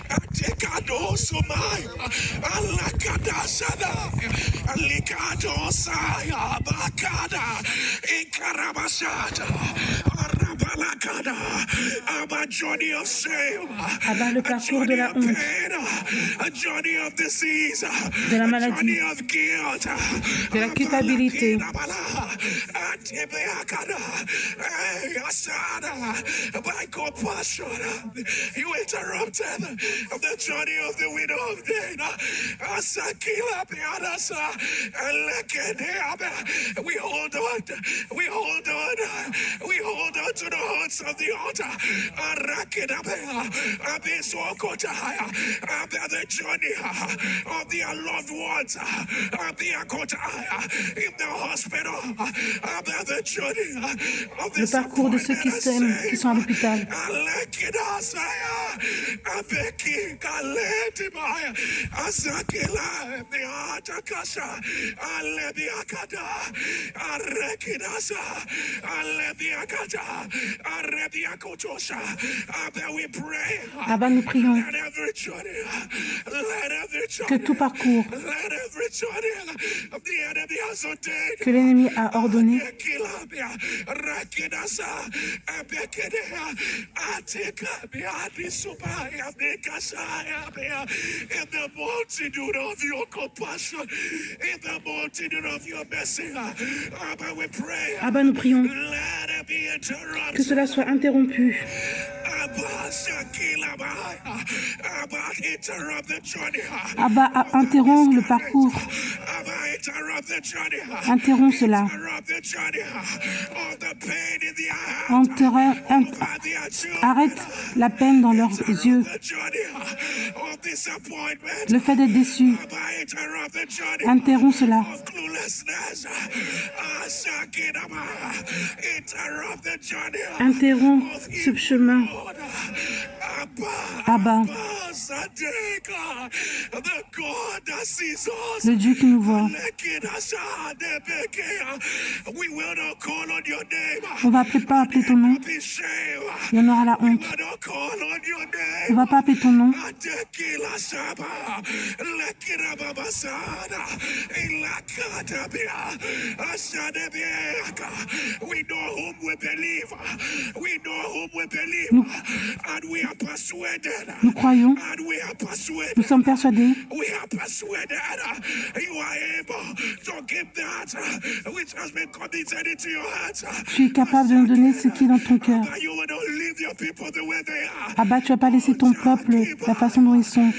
Atekado sumai, alakada sada, alikado saya, bakada, ikarabasada, arabalakada, a journey of shame, Abba, le parcours de la honte, a journey of disease, de la a maladie, journey of guilt, de la culpabilité. By compassion, you interrupted the journey of the widow of Dana. We hold on, we hold on, we hold on to the horns of the altar. The journey of their loved ones in the hospital, the journey of the Le parcours de ceux qui s'aiment, qui sont à l'hôpital. Abba, nous prions que tout parcours que l'ennemi a ordonné in the multitude of your compassion, in the multitude of your mercy, Abba, we pray. Abba, nous prions Let it be interrupted. que cela soit interrompu. Abba, interrompt le parcours. Interrompt cela. Arrête la peine dans leurs yeux. Le fait d'être déçu. Interrompt cela. Interrompt ce chemin. Abba, le Dieu qui nous voit. On va pas appeler ton nom. Il y en aura la honte. On va pas appeler ton nom. Nous croyons, nous sommes persuadés tu es capable de nous donner ce qui est dans ton cœur. Abba, tu vas pas laisser ton peuple la façon dont ils sont.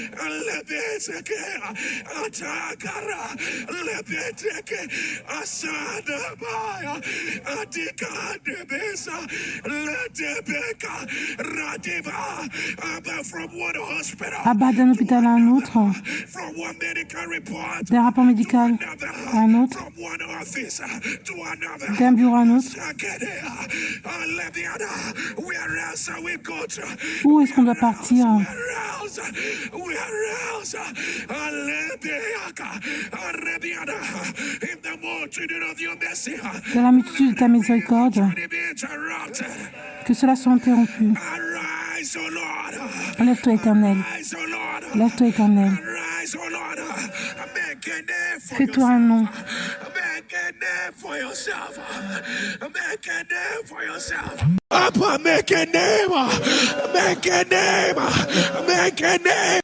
Abba, d'un hôpital à un autre, d'un rapport médical à un autre, d'un bureau à un autre. Où est-ce qu'on doit partir? Dans la multitude de ta miséricorde, que cela soit interrompu. Lève-toi, Éternel. Lève-toi, Éternel. Fais-toi un nom. Papa, make a name. Make a name. Make a name.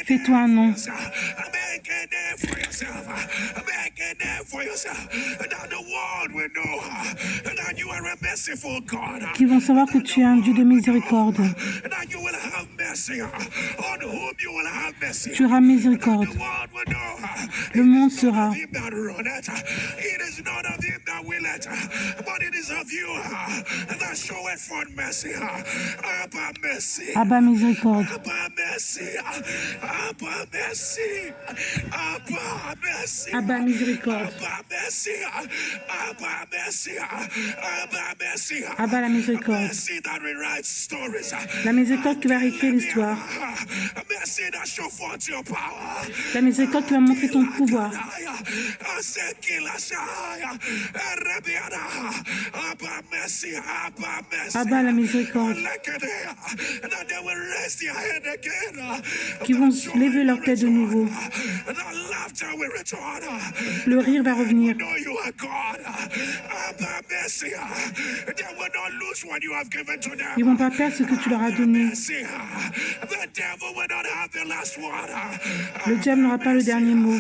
Fais-toi un nom. Qui vont savoir que tu es un Dieu de miséricorde. Tu auras miséricorde. Le monde sera. Abba, miséricorde. Abba, miséricorde. Abba, la miséricorde. La miséricorde qui va réécrire l'histoire. La miséricorde qui va montrer ton pouvoir. Abba, la miséricorde, qui vont lever leur tête de nouveau. Le rire va revenir. Ils ne vont pas perdre ce que tu leur as donné. Le diable n'aura pas le dernier mot.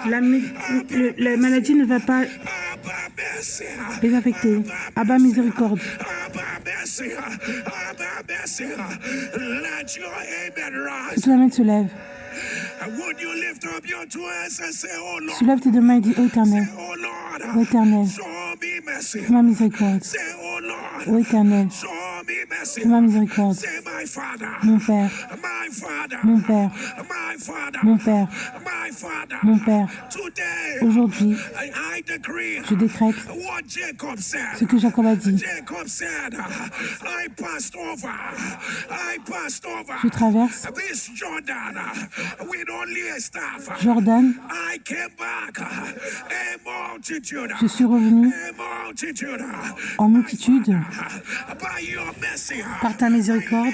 La maladie ne va pas les affecter. Abba, miséricorde. Que ton amen se lève. Soulève tes deux mains et dis, ô Éternel, ô Éternel, fais-moi miséricorde. Ô Éternel, fais-moi miséricorde. Mon Père, mon Père, mon Père, mon Père. Aujourd'hui, je décrète ce que Jacob a dit. Je traverse Jordan. Je suis revenu en multitude par ta miséricorde.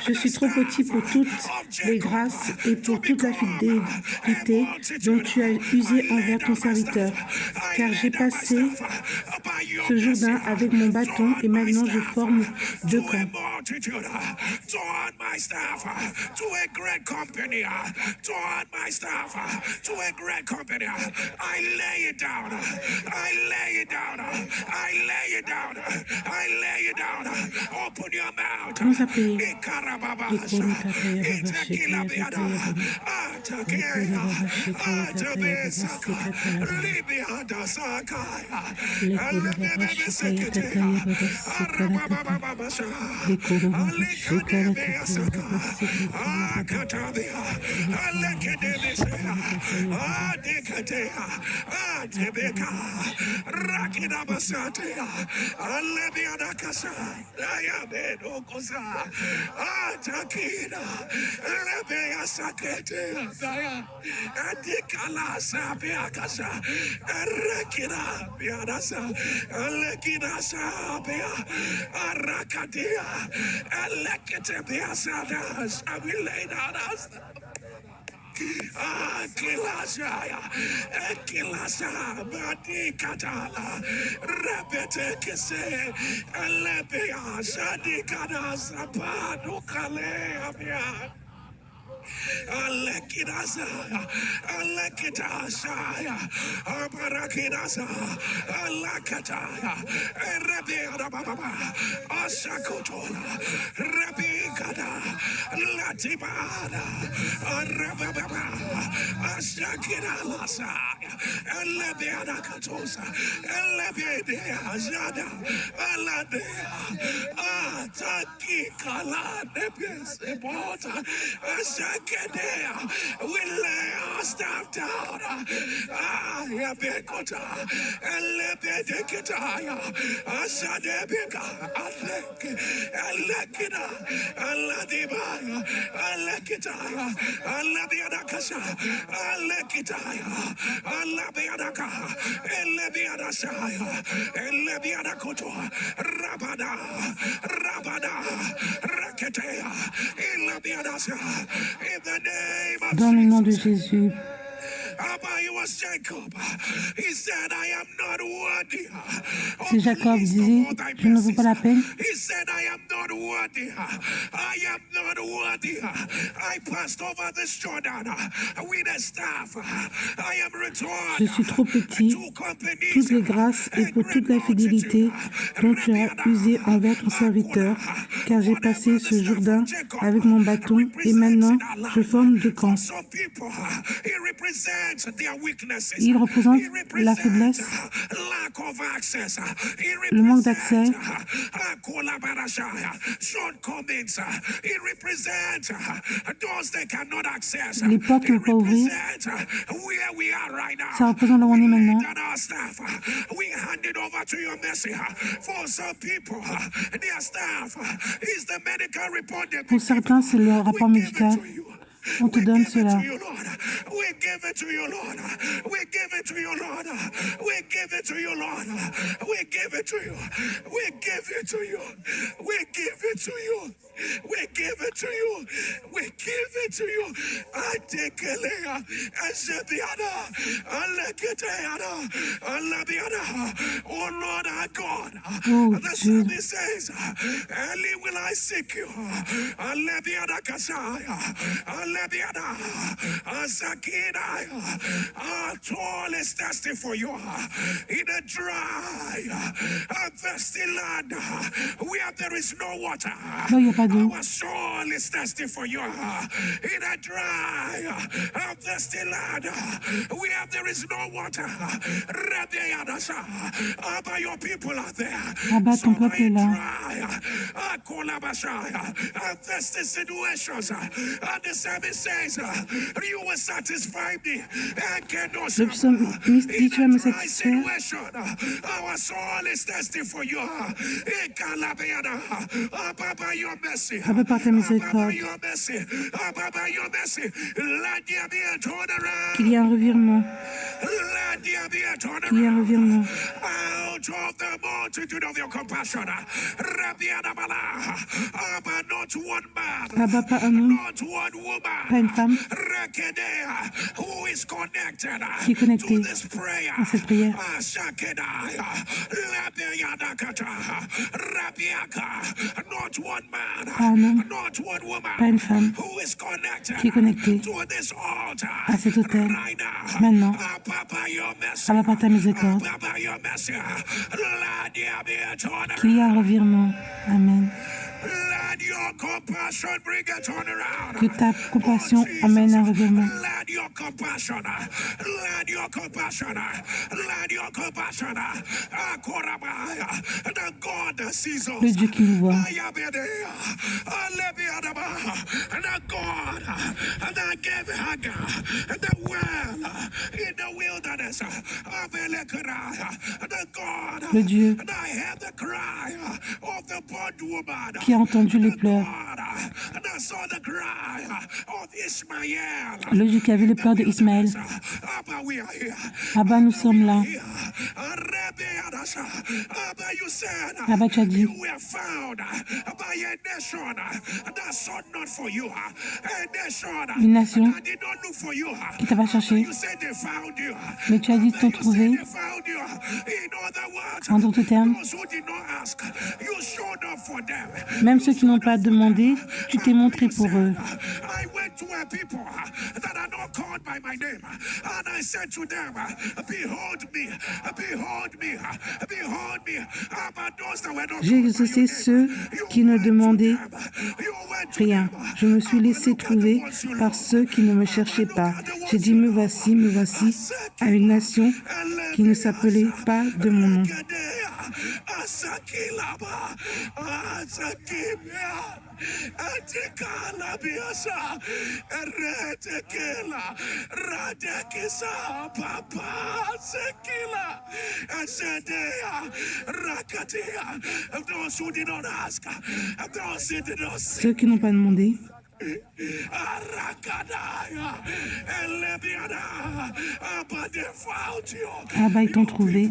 Je suis trop petit pour toutes les grâces et pour toute la fidélité dont tu as usé envers ton serviteur, car j'ai passé ce Jourdain avec mon bâton et maintenant je forme deux camps. Commence à prier. Alekidasaya, Alekidasaya, Abarakidasa, Alakataya, Rebiadababa, Asakotola, Rebikada, Latibada, Arababa, Asakidalasaya, Elebiadakatosa, Elebiadiazada, Aladea, Ataki Kala, Nebisebota, Asakedea, we lay our staff down. Yabekota, Elebedekitaya, Asadebeka, Alekida, Aladibaya, Alekitaya, Alabiadakasa, Alekitaya, Alabiadaka, Elebiadasaya, Elebiadakoto, Rabada, Raketea, Elebiadasa, in the name of Dans le nom de Jésus. Si Jacob disait, je ne veux pas la peine, je suis trop petit, toutes les grâces et pour toute la fidélité dont tu as usé envers ton serviteur, car j'ai passé ce Jourdain avec mon bâton et maintenant je forme deux camps. Il représente la faiblesse, le manque d'accès, shortcomings. It represents doors they cannot access. Les portes qu'ils ne peuvent pas ouvrir, Where we are right now. ça représente là où on est maintenant. And our staff, we hand it over to your mercy. For some people, their staff is the medical report they Pour certains, c'est le rapport médical. On te donne cela. We give it to you, Lord. We give it to you, Lord. We give it to you, Lord. We give it to you. We give it to you. We give it to you. We give it to you. We give it to you. I take it. Oh Lord our God. The psalmist says, early will I seek you. Our toil is thirsty for you in a dry and thirsty land where there is no water. Là, il n'y a pas d'eau. Our soul is thirsty for you in a dry and thirsty land where there is no water. But your people are there. Abba, ton peuple est là. And thirsty situations. And the psalmist says, you will satisfy me. Le psalmiste dit, tu vas me satisfaire. Our soul is thirsty for you. Abba, your mercy. Abba, par ta miséricorde. Your mercy. Abba, your mercy. Let there be a turnaround. Qu'il y ait un revirement. Let there be a turnaround. Qu'il y ait un revirement. Out of the multitude of your compassion. Abba, not one man. Abba, pas un homme, Not one woman. pas une femme Who is connected qui est connectée to this prayer. à cette prière. Not one man. Pas un homme, Not one woman. pas une femme Who is connected qui est connectée to this altar à cet autel. right now. Maintenant, Abba, your mercy. Abba, par ta miséricorde. Abba, your mercy. Let there be a turnaround. Qu'il y ait un revirement. Amen. Let your compassion bring a turnaround. Que ta compassion emmène un revirement. Let your compassion. Let your compassion. Let your compassion. The God that sees us. Le Dieu qui nous voit. The God that gave Hagar the well in the wilderness. The God Le Dieu that heard the cry of the bondwoman. qui a entendu les pleurs. That saw the cry of Ishmael. Le Dieu qui a vu les pleurs d'Ismaël. Abba, we are here. Abba, nous sommes là. Abba, you said Abba, tu as dit, you were found by a nation that sought not for you. A nation une nation that did not look for you. qui t'a pas cherché, You said they found you. mais tu as dit t'ont trouvé. They found you. In other words, En d'autres termes, those who did not ask, you showed up for them. même ceux qui n'ont pas demandé, tu t'es montré pour eux. I went to a people that are not called by my name, and I said to them, behold me, behold me, behold me. But those that were not J'ai called by exaucé your ceux name, qui ne demandaient you went to rien. them. Je me suis laissé trouver par ceux qui ne me cherchaient pas. J'ai dit, me voici, à une nation qui ne s'appelait pas de mon nom. Those who did not ask, those who did not Ceux qui n'ont pas demandé, Abba, ils t'ont trouvé.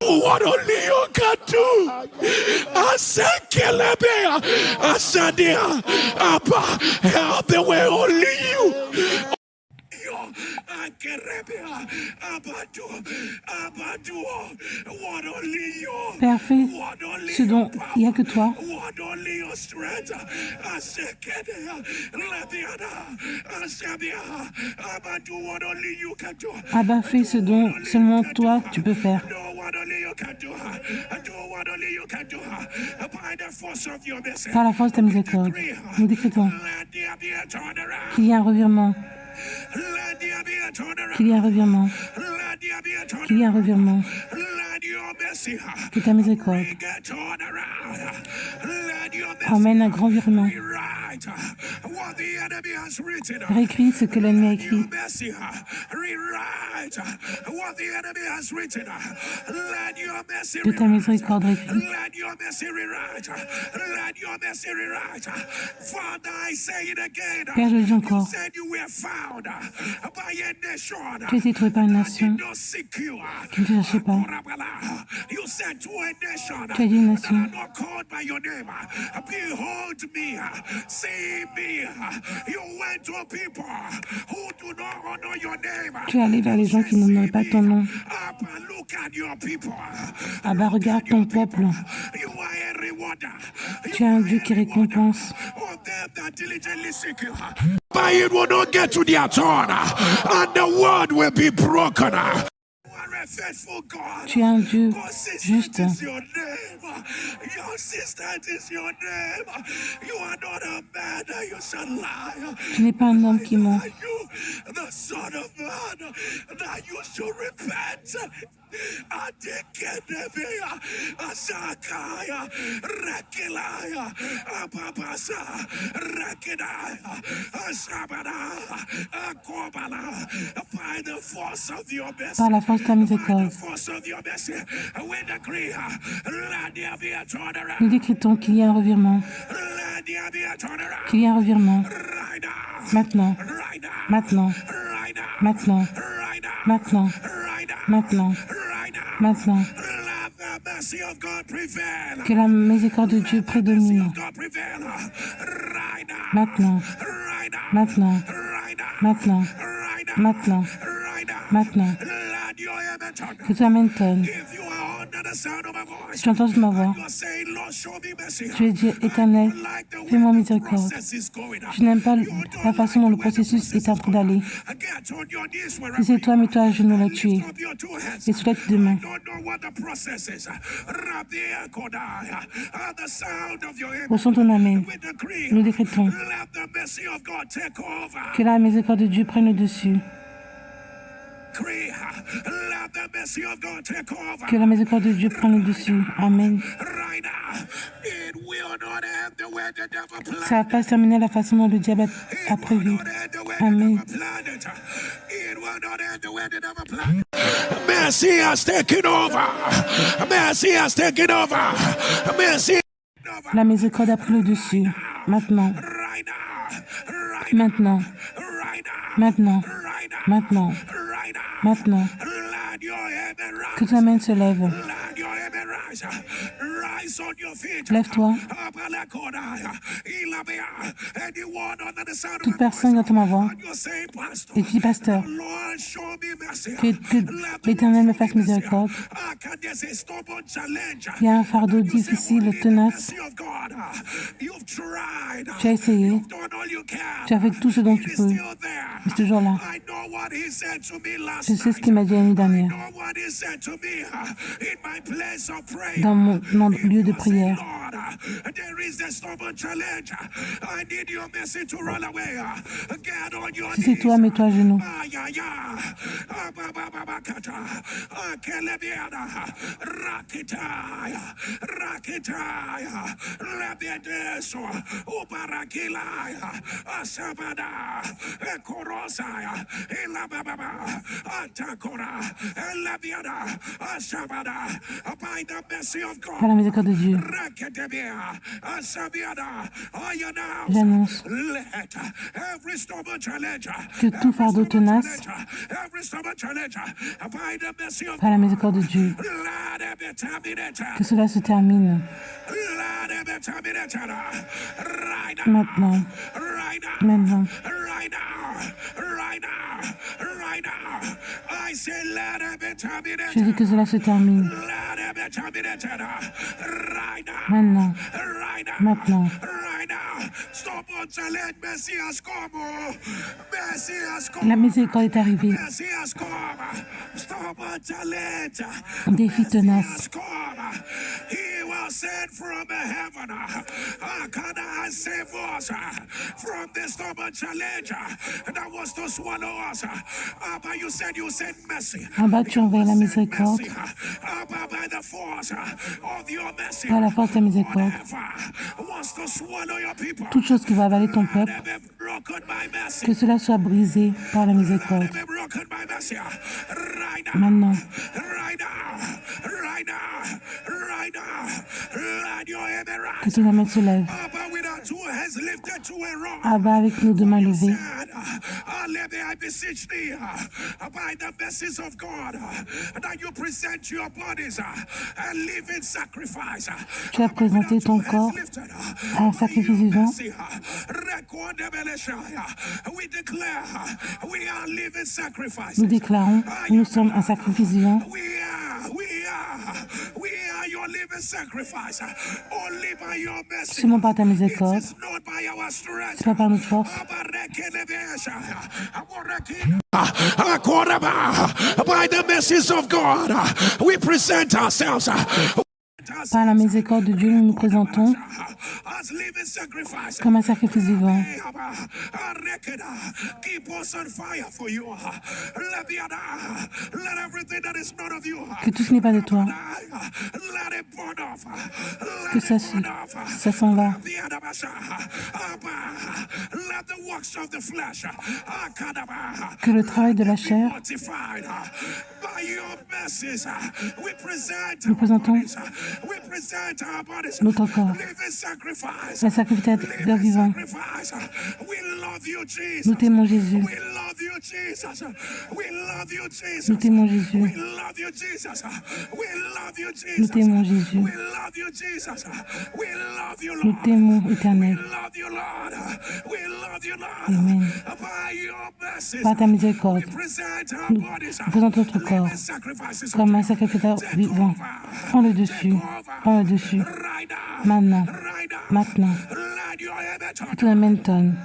What only you can do. I said, Kelebea. I said, Abba, help the way only you. Père, fais ce dont il n'y a que toi. Abba, fais ce dont seulement toi tu peux faire. Par la force de ta miséricorde, nous décrétons qu'il y a un revirement. Qu'il y a un revirement. Qu'il y a un revirement. Que ta miséricorde emmène un grand virement. Réécris ce que l'ennemi a écrit. Que ta miséricorde réécrit. Père, je le dis encore. Tu as été trouvé par une nation qui ne te cherchait pas. Tu as dit une nation. Tu es allé vers les gens qui n'honoraient pas ton nom. Ah bah regarde ton peuple. Tu es un Dieu qui récompense. But it will not get to their turn, and the world will be broken. Tu es un Dieu juste. Tu n'es pas un homme qui ment. Par la force de ta miséricorde, nous décrétons qu'il y a un revirement. Qu'il y a un revirement. Maintenant. Maintenant. Maintenant. Maintenant. Maintenant. Maintenant. Que la miséricorde de Dieu prédomine. Maintenant. Maintenant. Maintenant. Maintenant. Maintenant. Que tu amènes tonne. Si tu entends ma voix, je vais dire, Éternel, fais-moi miséricorde. Je n'aime pas la façon dont le processus est en train d'aller. Si c'est toi, mets-toi à genoux là-dessus et soulève tes deux mains. Ressens ton amen. Nous décrétons que la miséricorde de Dieu prenne le dessus. Que la miséricorde de Dieu prenne le dessus. Amen. Ça ne va pas se terminer la façon dont le diable a prévu. Amen. Mercy has taken over. Mercy has taken over. Mercy. La miséricorde a pris le dessus. Maintenant. Maintenant. Maintenant. Maintenant. Maintenant. Que ta main se lève. Lève-toi. Toute personne qui entend ma voix et qui dit, pasteur, que l'Éternel me fasse miséricorde. Il y a un fardeau difficile, tenace. Tu as essayé. Tu as fait tout ce dont tu peux. Mais c'est toujours là. Je sais ce qu'il m'a dit l'année dernière. Dans mon lieu de prière. Si c'est toi, mets-toi à genoux. Par la miséricorde de Dieu, j'annonce que tout fardeau tenace, par la miséricorde de Dieu, que cela se termine maintenant, maintenant. Je dis que cela se termine maintenant, maintenant, Stubborn challenge, mercy has come. Mercy has come. La miséricorde est arrivée. Mercy has come. Stubborn challenge. Défi Mercy tenace. has come. He will send from heaven. Can I save us from this stubborn challenge that was to swallow us? But you said you sent mercy. Abba, tu envoies la miséricorde By the force of your mercy. par la force de ta miséricorde. Wants to swallow your people. Toute chose qui va avaler ton peuple, que cela soit brisé par la miséricorde. Maintenant, que ton âme se lève. Abba, avec nos deux mains levées, by the mercies of God, that you present your bodies a living sacrifice. tu as présenté ton corps à un sacrifice vivant. We declare we are living sacrifices. Nous déclarons, nous sommes un sacrifice vivant. We are your living sacrifice. Only by your mercy. Seulement par ta miséricorde, It is not by our strength. c'est pas par notre force. By the mercies of God, we present ourselves. Par la miséricorde de Dieu, nous nous présentons As living sacrifice. comme un sacrifice vivant. Keep us on fire for you. Let everything that is not of you. Que tout ce n'est pas de toi, Let it burn off. que ça s'en va. Let the works of the flesh. Que le travail de la chair, Mortified by your mercies. We present nous présentons we present our bodies. notre corps, Living sacrifice. un sacrificateur vivant. We love you, Jesus. Nous t'aimons Jésus, We love you, Jesus. We love you, Jesus. nous t'aimons Jésus, We love you, Jesus. We love you, Jesus. nous t'aimons Jésus, We love you, Jesus. We love you, nous Lord. t'aimons We Éternel. love you, Lord. We love you, Lord. Amen. By your mercies, Par ta miséricorde, we present our nous bodies. présentons notre corps Living sacrifices. comme un sacrificateur vivant. Prends le dessus, prends le dessus. Right now. Maintenant, Right now. maintenant, Let your image que ton amen tonne,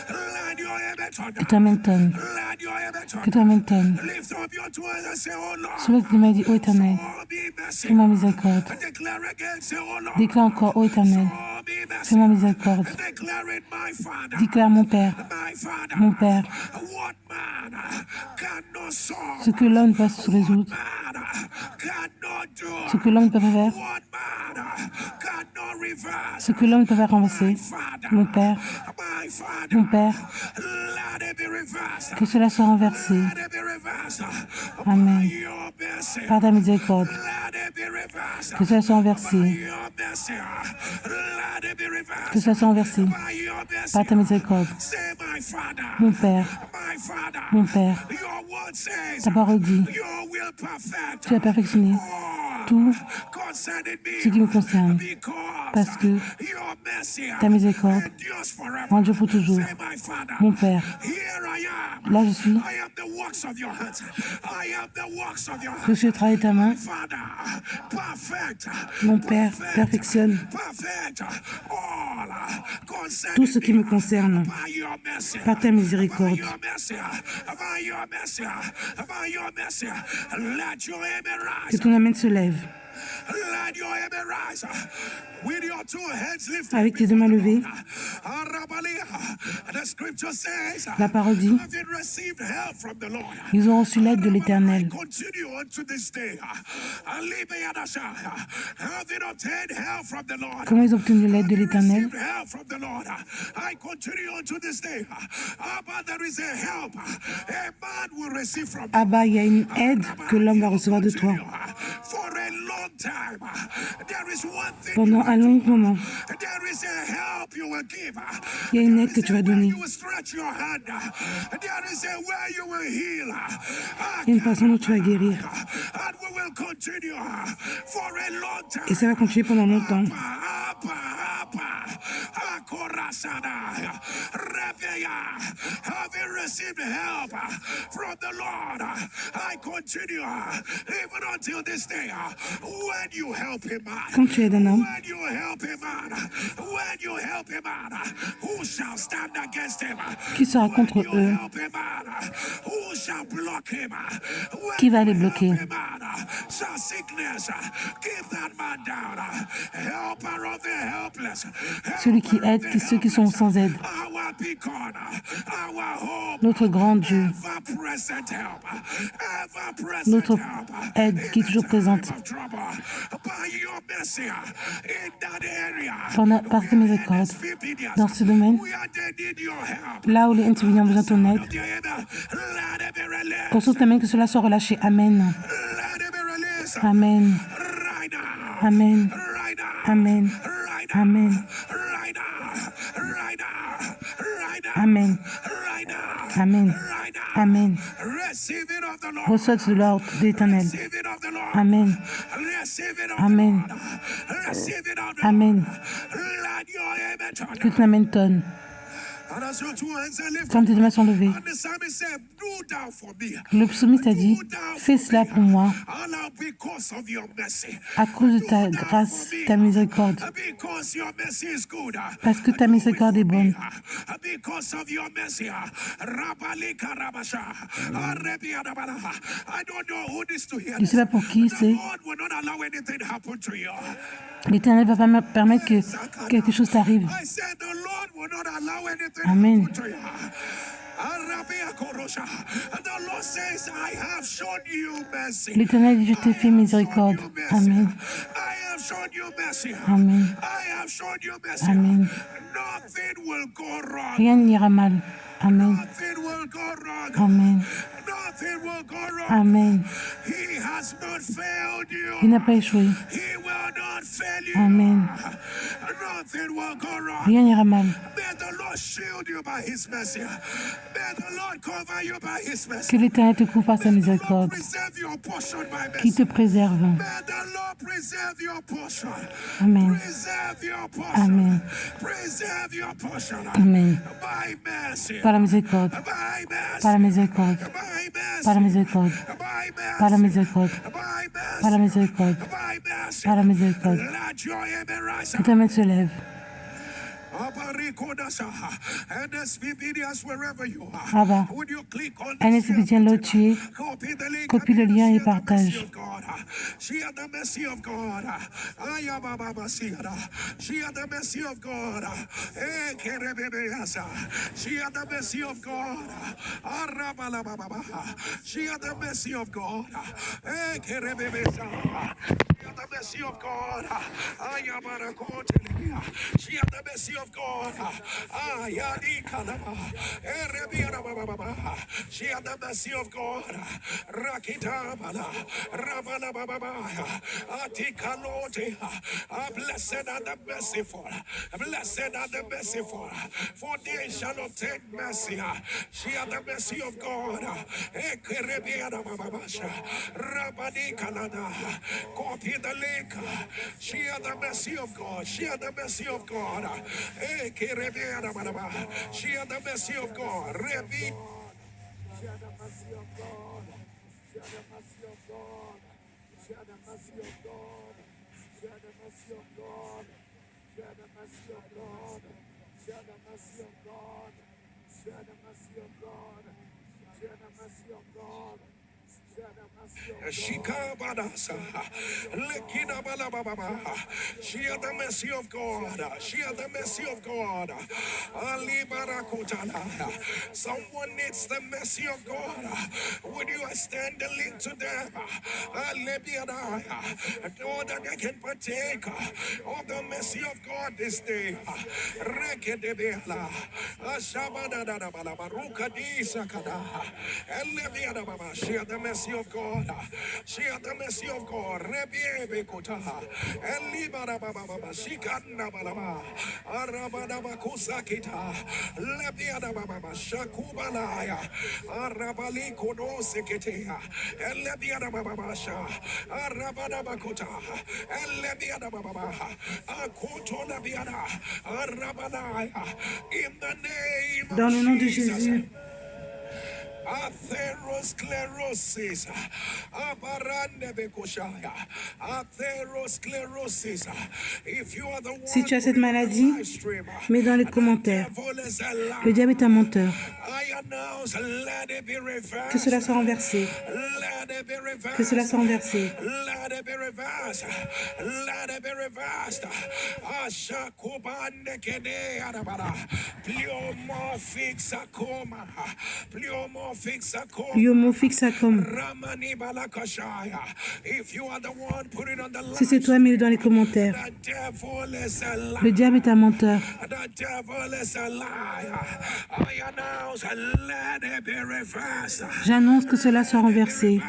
Let your image que ton amen tonne, Let your image que ton amen tonne. Lift up your two hands and say, oh Lord. Celui qui m'a dit, ô Éternel, Oh, be mercy. fais-moi miséricorde. Declare again, say, oh Lord. Déclare encore, ô Éternel, Oh, be mercy. fais-moi miséricorde. Declare it, my Father. Déclare mon Père, My Father. mon Père, What man cannot solve? ce que l'homme ne peut pas résoudre, Man cannot do. ce que l'homme ne peut pas faire, What man cannot reverse? ce que l'homme ne peut pas renverser. Father. Mon Père, My Father. mon Père, Let it be reversed. que cela soit renversé. Let it be reversed. Amen. By your mercy. Par ta miséricorde, Let it be reversed. que cela soit renversé, By your mercy. Let it be reversed. que cela soit renversé. By your mercy. Par ta miséricorde, Say, my Father. mon Père, My Father. mon Père, Your word says. ta parole dit, You will perfect. tu as perfectionné all tout concerning me. ce qui me concerne, Because parce que your mercy ta miséricorde endures forever. endure pour toujours. Say, my Father. Mon Père, Here I am. là je suis, I am the works of your hands. I am the works of your je hands. suis au travail de ta main. Father, perfect. Mon Père, perfectionne Perfect all concerning tout ce qui me concerne by your mercy. par ta miséricorde. By your mercy. By your mercy. By your mercy. Let your aim Que rise. ton amen se lève. Let your aim rise. With your two hands lifted. Avec tes deux mains levées, The scripture says, la parole dit, having received help from the Lord. ils ont reçu l'aide de l'Éternel. Continue unto this day. Having obtained help from the Lord. Comment ils ont obtenu l'aide de l'Éternel? Received help from the Lord. I continue unto this day. But there is a help a man will receive from Abba, il y a une aide que l'homme va recevoir de toi. for a long time. There is one thing. Pendant un long moment, There is a help you will give. il y a une aide que tu vas donner. You will stretch your hand. There is a way you will heal. Il y a une façon dont tu vas guérir. And we will continue for a long time. Et ça va continuer pendant longtemps. Having received help from the Lord, I continue even until this day. When you help him, Quand tu aides un homme, when you help him out, when you help him out, who shall stand against him? Qui sera contre When you eux? help him out, who shall block him? Qui When va you les help bloquer? him out, shall sickness keep that man down? Helper of the helpless, Celui qui helper of aide the ceux qui sont helpless, sans aide. our beacon, our hope, Notre grand Dieu, ever present help, ever present notre help aide qui est toujours présente. of trouble. By your mercy in that area, Par ta miséricorde, dans ce domaine, we are in your help. là où les individus ont besoin de ton aide, Let it be released. qu'on Amen, que cela soit relâché. Amen. Let it be released. Amen. Right now. Amen. Right now. Amen. Right now. Amen. Right now. Right now. Right now. Amen. Right now. Amen. Right now. Amen. Receive it of the Lord. Reçois de l'ordre de l'Éternel. Receive it of the Lord. Amen. Receive it of Amen. the Lord. Receive it of the Amen. Lord. Let your amen turn. Que ton Amen tonne. And as your two hands are lifted, Quand tes deux mains sont levées, and the psalmist said, "Do thou for me." le psalmiste a dit, fais cela pour moi, Allah, because of your mercy. à cause de ta grâce, ta miséricorde, Because your mercy is good. parce que ta miséricorde est bonne. Because of your mercy. Rabali karabasha. Arebiadabala. I don't know who this to hear. Je ne sais pas pour qui The c'est. Lord will not allow anything to happen to you. L'Éternel va pas permettre que quelque chose t'arrive. I said the Lord will not allow anything Amen. to happen to you. And the Lord says, I have shown you mercy. L'Éternel dit, je t'ai fait miséricorde. Amen. I have shown you mercy. Amen. I have shown you mercy. Amen. Nothing will go wrong. Rien n'ira mal. Amen. Nothing will go wrong. Amen. Nothing will go wrong. Amen. He has not failed you. Il n'a pas échoué. He will not fail you. Amen. Nothing will go wrong. Rien n'ira mal. May the Lord shield you by his mercy. May the Lord cover you by his mercy. Que l'Éternel te couvre par sa May the miséricorde, Lord preserve your portion by qui mercy. te préserve. May the Lord preserve your portion. Amen. Preserve your portion. Amen. Preserve your portion. Amen. By mercy. Par la miséricorde, By mercy. par la miséricorde, By mercy. par la miséricorde, By mercy. par la miséricorde, By mercy. par la miséricorde, By mercy. par la miséricorde. Let your amen rise. Que ta main se lève. And SPPDS, wherever you are, Abba, would you click on NSP tiens le tuer, copy the link, copie le lien et partage. Share the mercy of God. Share the mercy of God. Share the mercy of God. Share the mercy of God. Share the mercy of God. Share the mercy of God. Share the mercy of God. Rakitabala. Rabala Baba. Atikalote. Blessed are the merciful. Blessed are the merciful. For they shall obtain mercy. Share the mercy of God. Rabani Kanada. Copy the link. Share the mercy of God. Share the mercy of God. Share the mercy of God. Rebi. Share the mercy of God. Share the mercy of God. Share the mercy of God. Share the mercy of God. Share the mercy of God. Share the mercy of God. Share the mercy of God. Share the mercy of God. Shikabadasa, Lekina Balababa, share the mercy of God, share the mercy of God, Ali Barakotana. Someone needs the mercy of God. Would you extend the link to them? Lebiana, know that they can partake of the mercy of God this day. Rekedebela, Ashabada Baruka Disakada, and Lebiana Baba, share the mercy of God. Share the mercy of God. Rebiebe Kotaha. And Libara Baba. Shikanda Balaba. Arabada Bakusakita. Lebiada Baba. Shakubalaya. Arabali Kodo Seketea. And Lebiada Baba. Arabada Bakota. And Lebiada Baba. Akoto Lebiada. Arabanaya. In the name Dans of le nom de Jesus. Jésus. Atherosclerosis. Abarande bekoshaya. Atherosclerosis. If you are the one Si tu as cette putting on the maladie, live stream, mets dans les the commentaires. devil is a Le lie. diable est un menteur. I announce, let it be Que reversed. cela soit renversé. Let it be Que cela reversed. soit renversé. Let it be reversed. Let it be reversed. Ashakubande kede arabara. Pleomorphic sarcoma. Pleomorphic sarcoma. Pleomorphique comme. Ramani balakashaya. If you are the one, put it on the Si c'est toi, mets-le dans les commentaires. The devil is a lie. Le diable est un menteur. The devil is a liar. I announce, let it be reversed. J'annonce que cela soit renversé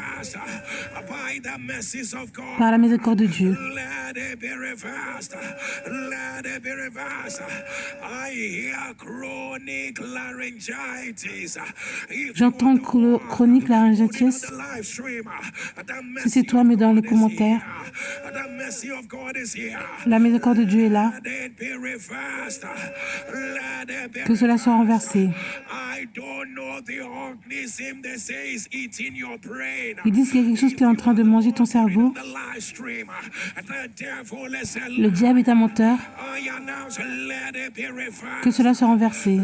By the mercies of God. par la miséricorde de Dieu. Let it be reversed. Let it be reversed. I hear chronic laryngitis. J'entends chronique laryngitis. Si c'est toi, mets dans les commentaires. La miséricorde de Dieu est là. Que cela soit renversé. Ils disent qu'il y a quelque chose qui est en train de manger ton cerveau. Le diable est un menteur. Que cela soit renversé.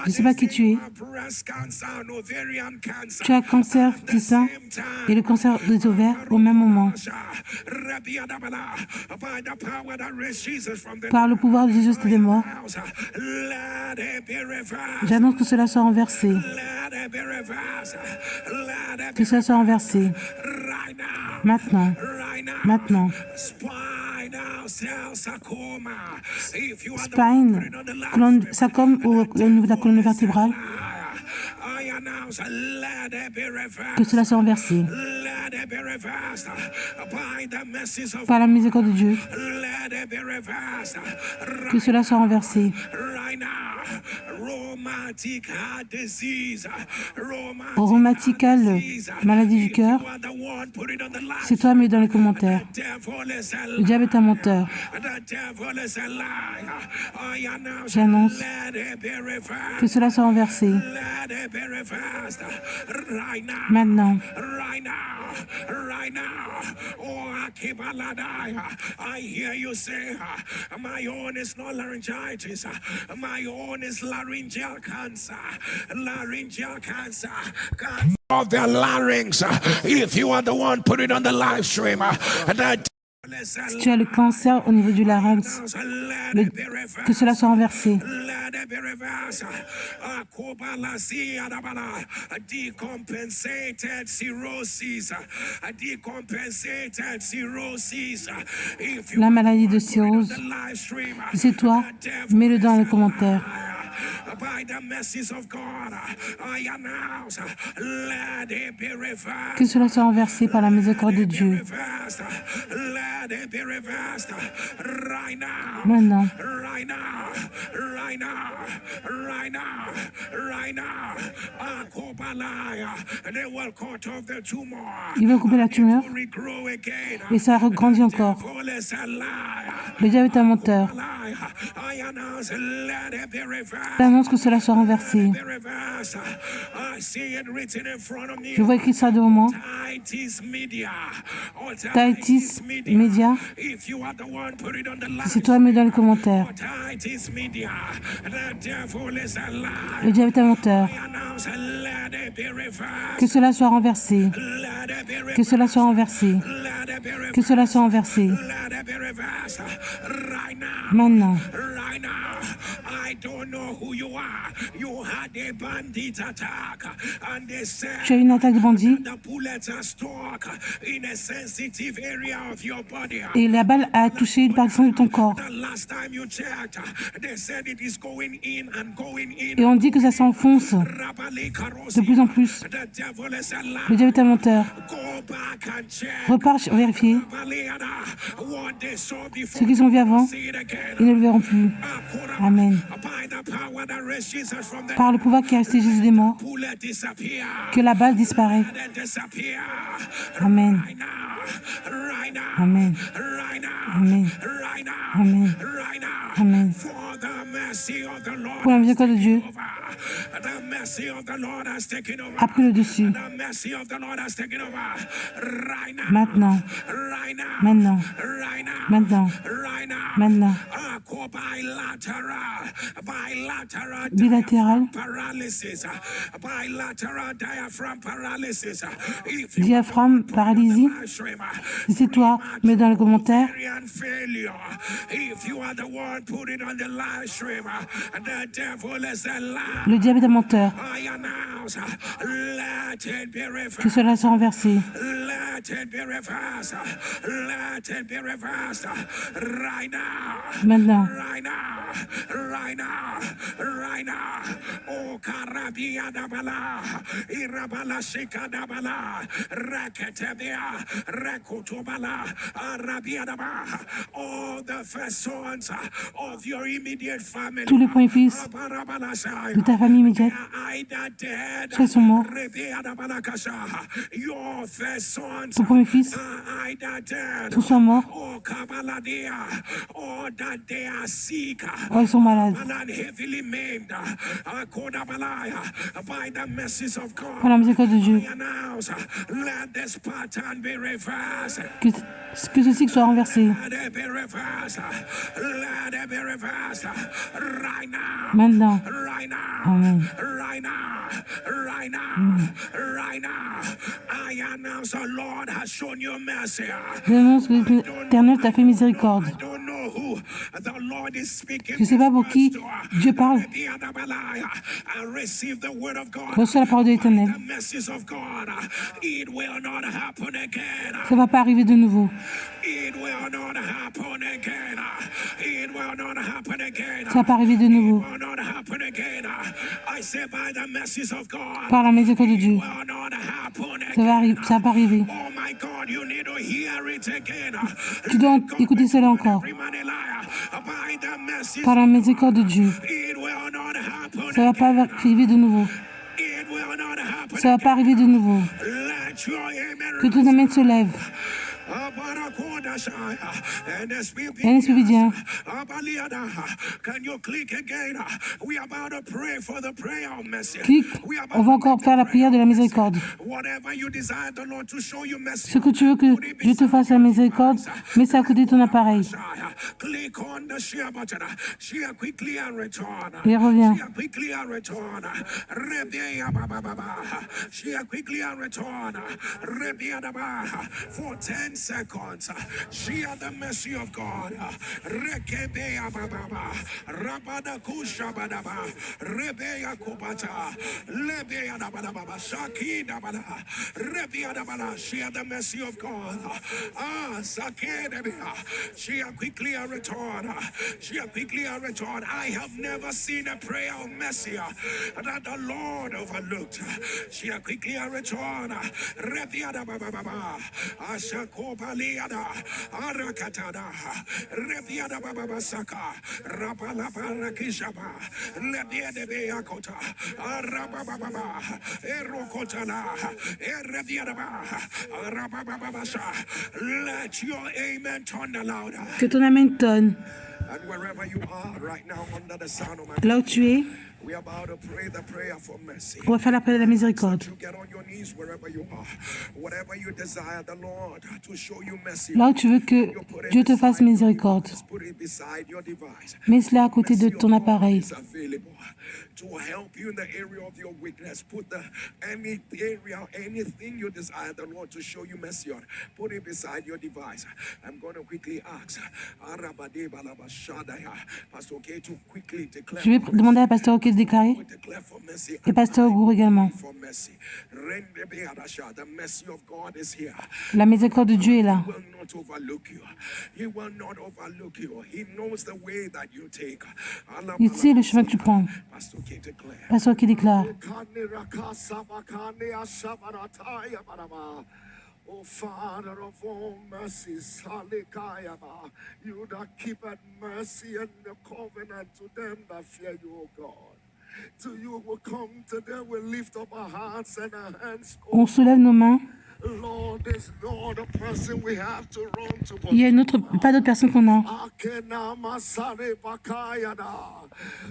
Je ne sais pas qui tu es. Tu as cancer du sein et le cancer des ovaires au même moment. Par le pouvoir de Jésus des morts, j'annonce que cela soit renversé. Que cela soit renversé. Maintenant. Maintenant. Spine, sarcome au niveau de la colonne vertébrale. Que cela soit renversé. Par la miséricorde de Dieu. Que cela soit renversé. Rhumatical, maladie du cœur. C'est toi, mais dans les commentaires. Le diable est un menteur. J'annonce que cela soit renversé. Maintenant. I hear you say, my own is not laryngitis, my own is laryngeal cancer, laryngeal cancer. Of the larynx, if you are the one, put it on the live stream. Si tu as le cancer au niveau du larynx, que cela soit renversé. La maladie de cirrhose, si c'est toi, mets-le dans les commentaires. Que cela soit renversé par la miséricorde de Dieu. Maintenant. Ils vont couper la tumeur et ça regrandit encore. Le diable est un menteur. J'annonce que cela soit renversé. Je vois écrit ça devant moi. Titus Media. Si c'est toi, mets dans les commentaires. Le diable est un menteur. Que cela soit renversé. Que cela soit renversé. Que cela soit renversé. Maintenant. Tu as une attaque de bandits et la balle a touché une partie de ton corps. Et on dit que ça s'enfonce de plus en plus. Le diable est un menteur. Repars vérifier. Ceux qui sont vus avant, ils ne le verront plus. Amen. Par le pouvoir qui a resté Jésus des morts, que la balle disparaît. Amen. Amen. Amen. Amen. Amen. pour la miséricorde de Dieu a pris le dessus. Maintenant, maintenant, maintenant, maintenant. Bilatéral, diaphragme, paralysie. Si c'est toi, mets dans les commentaires. Le diabète est menteur. Que cela soit renversé. Maintenant. Tous les premiers fils de ta famille immédiate, soit sont morts. Ton premier fils, tous sont morts. Oh, ils sont malades. Par la miséricorde de Dieu, que ceci soit renversé. Maintenant. Amen. J'annonce que l'Éternel t'a fait miséricorde. Je ne sais pas pour qui Dieu parle. Reçois la parole de l'Éternel. Ça ne va pas arriver de nouveau. Ça ne va pas arriver de nouveau. Par la miséricorde de Dieu. Ça va pas arriver. Tu dois écouter cela encore. Par la miséricorde de Dieu. Ça ne va pas arriver de nouveau. Ça ne va pas arriver de nouveau. Que ton amen se lève. Un esprit vient. Clique, on va encore faire la prière de la miséricorde. Ce que tu veux que Dieu te fasse la miséricorde, mets ça à côté de ton appareil. Et reviens. For 10 seconds, share the mercy of God. Rekebea bababa, rabada kushabadaba, rebeya kubata, lebeya dabadaba, shaki dabada, rebeya dabada. Share the mercy of God. Sakedebea, share quickly and return. Share quickly and return. I have never seen a prayer of mercy that the Lord overlooked. Share quickly and return. Rebeya dababa. Ashakobaliada, Arakatada, Reviada Babasaka, Rapalaparakishaba, Lebia de Beakota, Arababa, Erokotana, Ereviadaba, Arababasha. Let your amen turn louder. Que ton amen tonne. And wherever you are right now under the sound of my Là où tu es, on va faire la prière de la miséricorde. Là où tu veux que Dieu te fasse miséricorde, mets cela à côté de ton appareil. To help you in the area of your weakness, put any area, anything you desire the Lord to show you mercy on, put it beside your device. I'm going to quickly ask Pastor K to quickly declare. Je vais demander à Pasteur OK de déclarer, et Pasteur Gour également. La miséricorde de Dieu est là. Il sait le chemin que tu prends. Pasteur qui déclare. O Father of all mercies, you that keepeth mercy and the covenant to them that fear you, O God. To you will come today, we lift up our hearts and our hands. On soulève nos mains Lord, there's no other person we have to run to. Il y a pas d'autre personne qu'on a.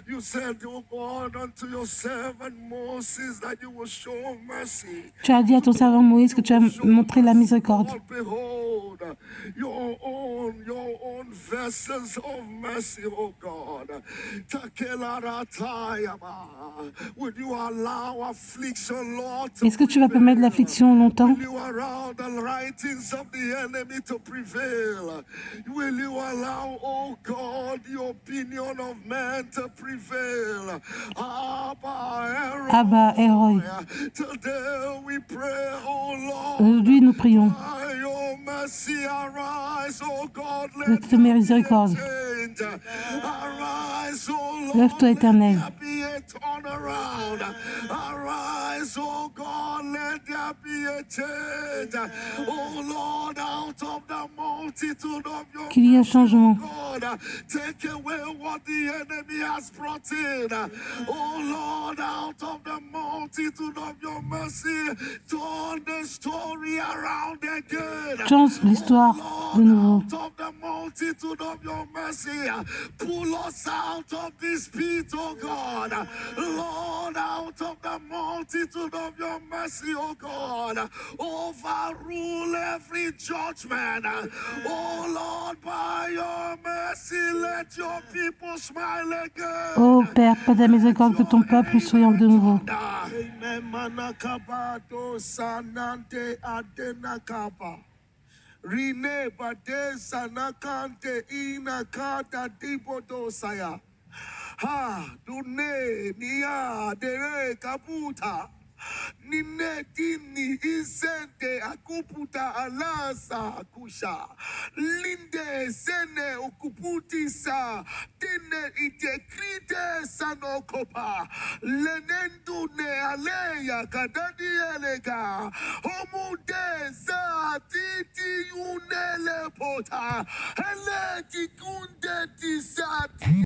You said, oh God, unto your servant Moses that you will show mercy. Tu as dit à ton servant Moïse que tu as montré la miséricorde. Behold, your own vessels of mercy, oh God. Would you allow affliction, Lord? Est-ce que tu vas permettre l'affliction longtemps? Will you allow the writings of the enemy to prevail? Will you allow, oh God, the opinion of man to prevail? Abba, Elroy. Today we pray, oh Lord. Aujourd'hui, nous prions. De ta miséricorde. Lève-toi, Éternel. Qu'il y ait un changement. Take away what the enemy has brought in. Oh Lord, out of the multitude of your mercy, turn the story around again. Change l'histoire de nouveau. Out of the multitude of your mercy, pull us out of this pit, oh God. Lord, out of the multitude of your mercy, oh God, overrule every judgment. Oh Lord, by your mercy, let your people smile again. Oh Père, par ta miséricorde, que ton peuple souriant de nouveau. Rine bade sanakante inakata dibodosaya. Ha dune niya dere kaputa. Ninetini isente akuputa alasa kusha. Linde sene okuputisa. Tine itekrite sanokopa. Lenendu ne aleya kadadi elega. Omude za titi unele pota. Eleti kunde tisati.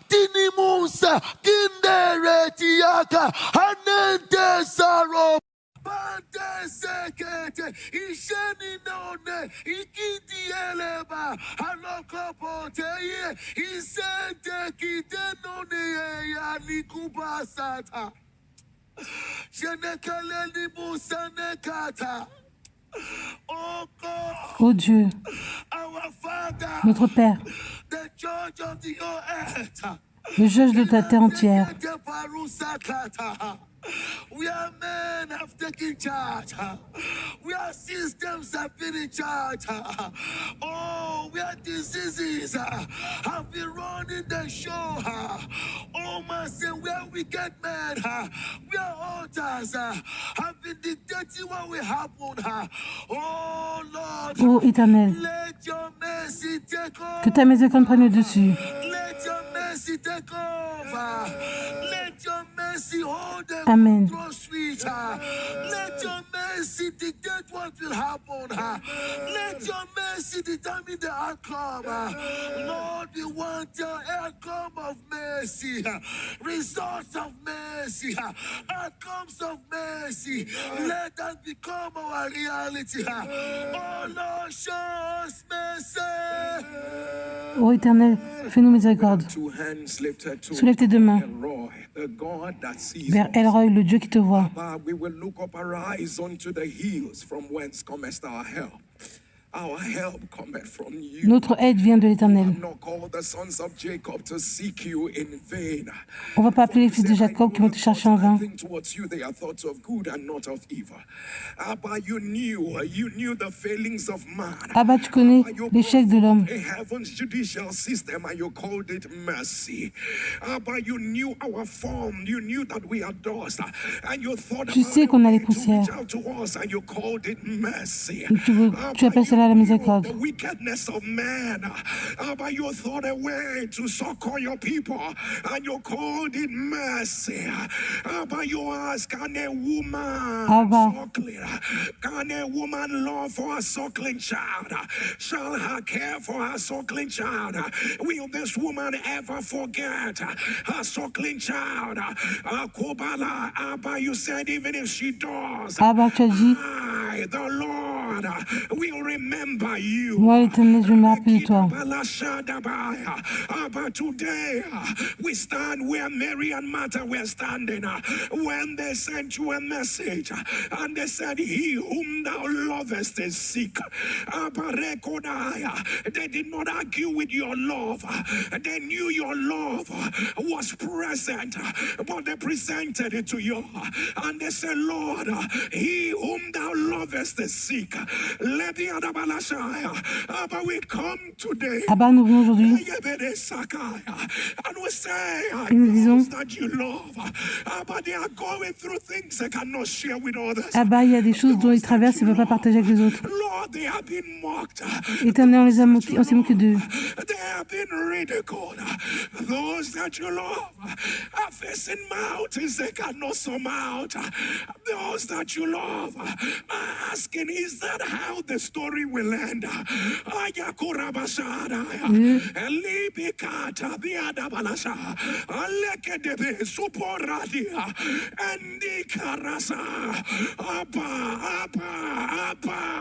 Tini Musa kindere tiaka. Anente saro. Bande sekete. Isheni none. Ikiti eleba. Aloko poteye. Isente kite none ya nikubasata. Jenekele ni Musa nekata. Oh Dieu, notre Père, le juge de ta terre entière. Where men have taken charge, where systems have been in charge, oh, where diseases have been running the show, oh, my son, where wicked men, where altars have been dictating what will happen, oh, Lord, Ô Éternel, let your mercy take over. Que ta miséricorde prenne le dessus. Let your mercy take over. Let your mercy hold them. Amen. Let your mercy dictate what will happen. Let your mercy determine the outcome. Lord, we want your outcome of mercy, results of mercy, outcomes of mercy. Let that become our reality. Oh Lord, show us mercy. Ô Éternel, fais-nous miséricorde. Soulève tes deux mains vers Elroy, le Dieu qui te voit. We will look up our eyes unto the hills from whence cometh our help. Our help cometh from you. Notre aide vient de l'Éternel. On ne va pas appeler les fils de Jacob qui vont te chercher en vain. Abba, tu connais l'échec de l'homme. Tu sais qu'on a les poussières. Tu appelles ça cela la miséricorde. The wickedness of man. But you thought a way to succor your people, and you called it mercy. But you ask, can a woman suckling, can a woman love for a suckling child? Shall her care for her suckling child? Will this woman ever forget her suckling child? Kobala, Abba, you said even if she does, Abba, tu as dit, I, the Lord, will remember you. moi l'Éternel, je me rappelle de toi. But today we stand where Mary and Martha were standing when they sent you a message and they said, he whom thou lovest is sick. They did not argue with your love. They knew your love was present, but they presented it to you and they said, Lord, he whom thou lovest is sick. Let the other but we come today. Abba, nous venons aujourd'hui and we say, et nous disons, that you love, but they are going through things they cannot share with others. Abba, il y a des choses dont ils traversent et ne veulent pas partager avec les autres. Lord, they have been mocked. Éternel, on s'est moqué d'eux. They have been ridiculed. Those that you love are facing mountains they cannot surmount. Those that you love are asking, is that how the story will end?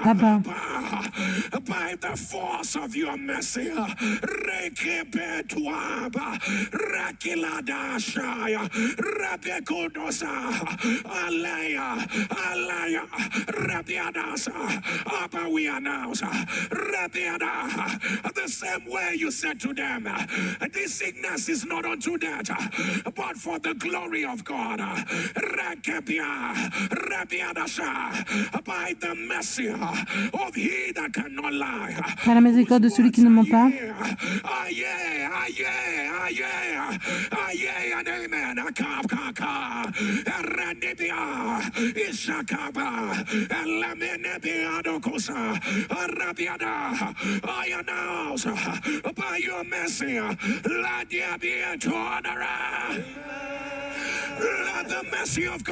Abba, by the force of your mercy, Rekebetuaba, Rakiladashaya, Rabekodosa, Alaya, Rabiadasa. Abba, we announce, Rabiada, the same way you said to them, this sickness is not unto death, but for the glory of God. Rakebia, Rabiadasa, by the mercy of he that cannot lie. par la miséricorde de celui qui ne ment pas. I announce by your mercy, let there be a turnaround.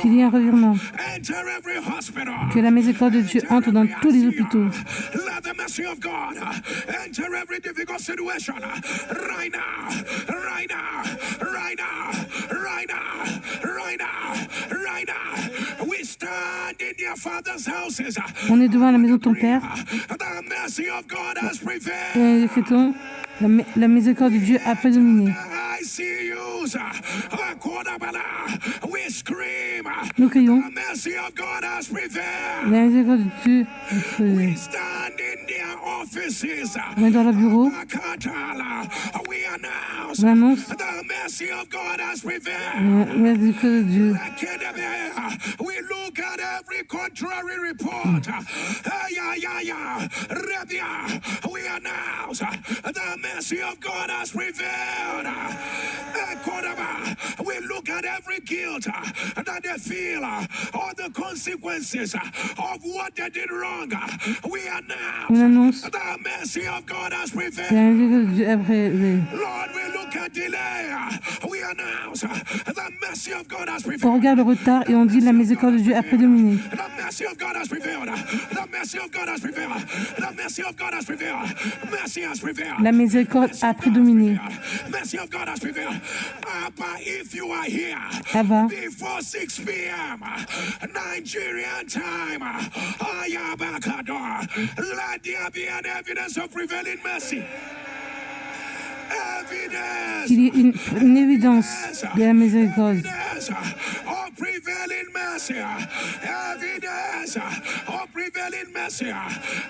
Qu'il y ait un revirement. Que la miséricorde de Dieu entre dans tous les hôpitaux. On est devant la maison de ton Père. Et nous décrétons, la miséricorde de Dieu a prédominé. Nous crions, la miséricorde de Dieu a prédominé. On est dans le bureau. On annonce la miséricorde de Dieu. We look at every contrary report. We announce the mercy of God has prevailed. We look at every guilt that they feel or the consequences of what they did wrong. We announce the mercy of God has prevailed. Lord, we look at delay. We announce the mercy of God has prevailed. On regarde le retard et on dit la miséricorde de Dieu a prédominé. The mercy of God has prevailed. The mercy of God has prevailed. The mercy of God has prevailed. Mercy has prevailed. La miséricorde a prédominé. Mercy of God has prevailed. Abba, if you are here Abba, before 6 p.m. Nigerian time, let there be an evidence of prevailing mercy. Qu'il y ait une évidence de la miséricorde. Of prevailing mercy, evidence of prevailing mercy,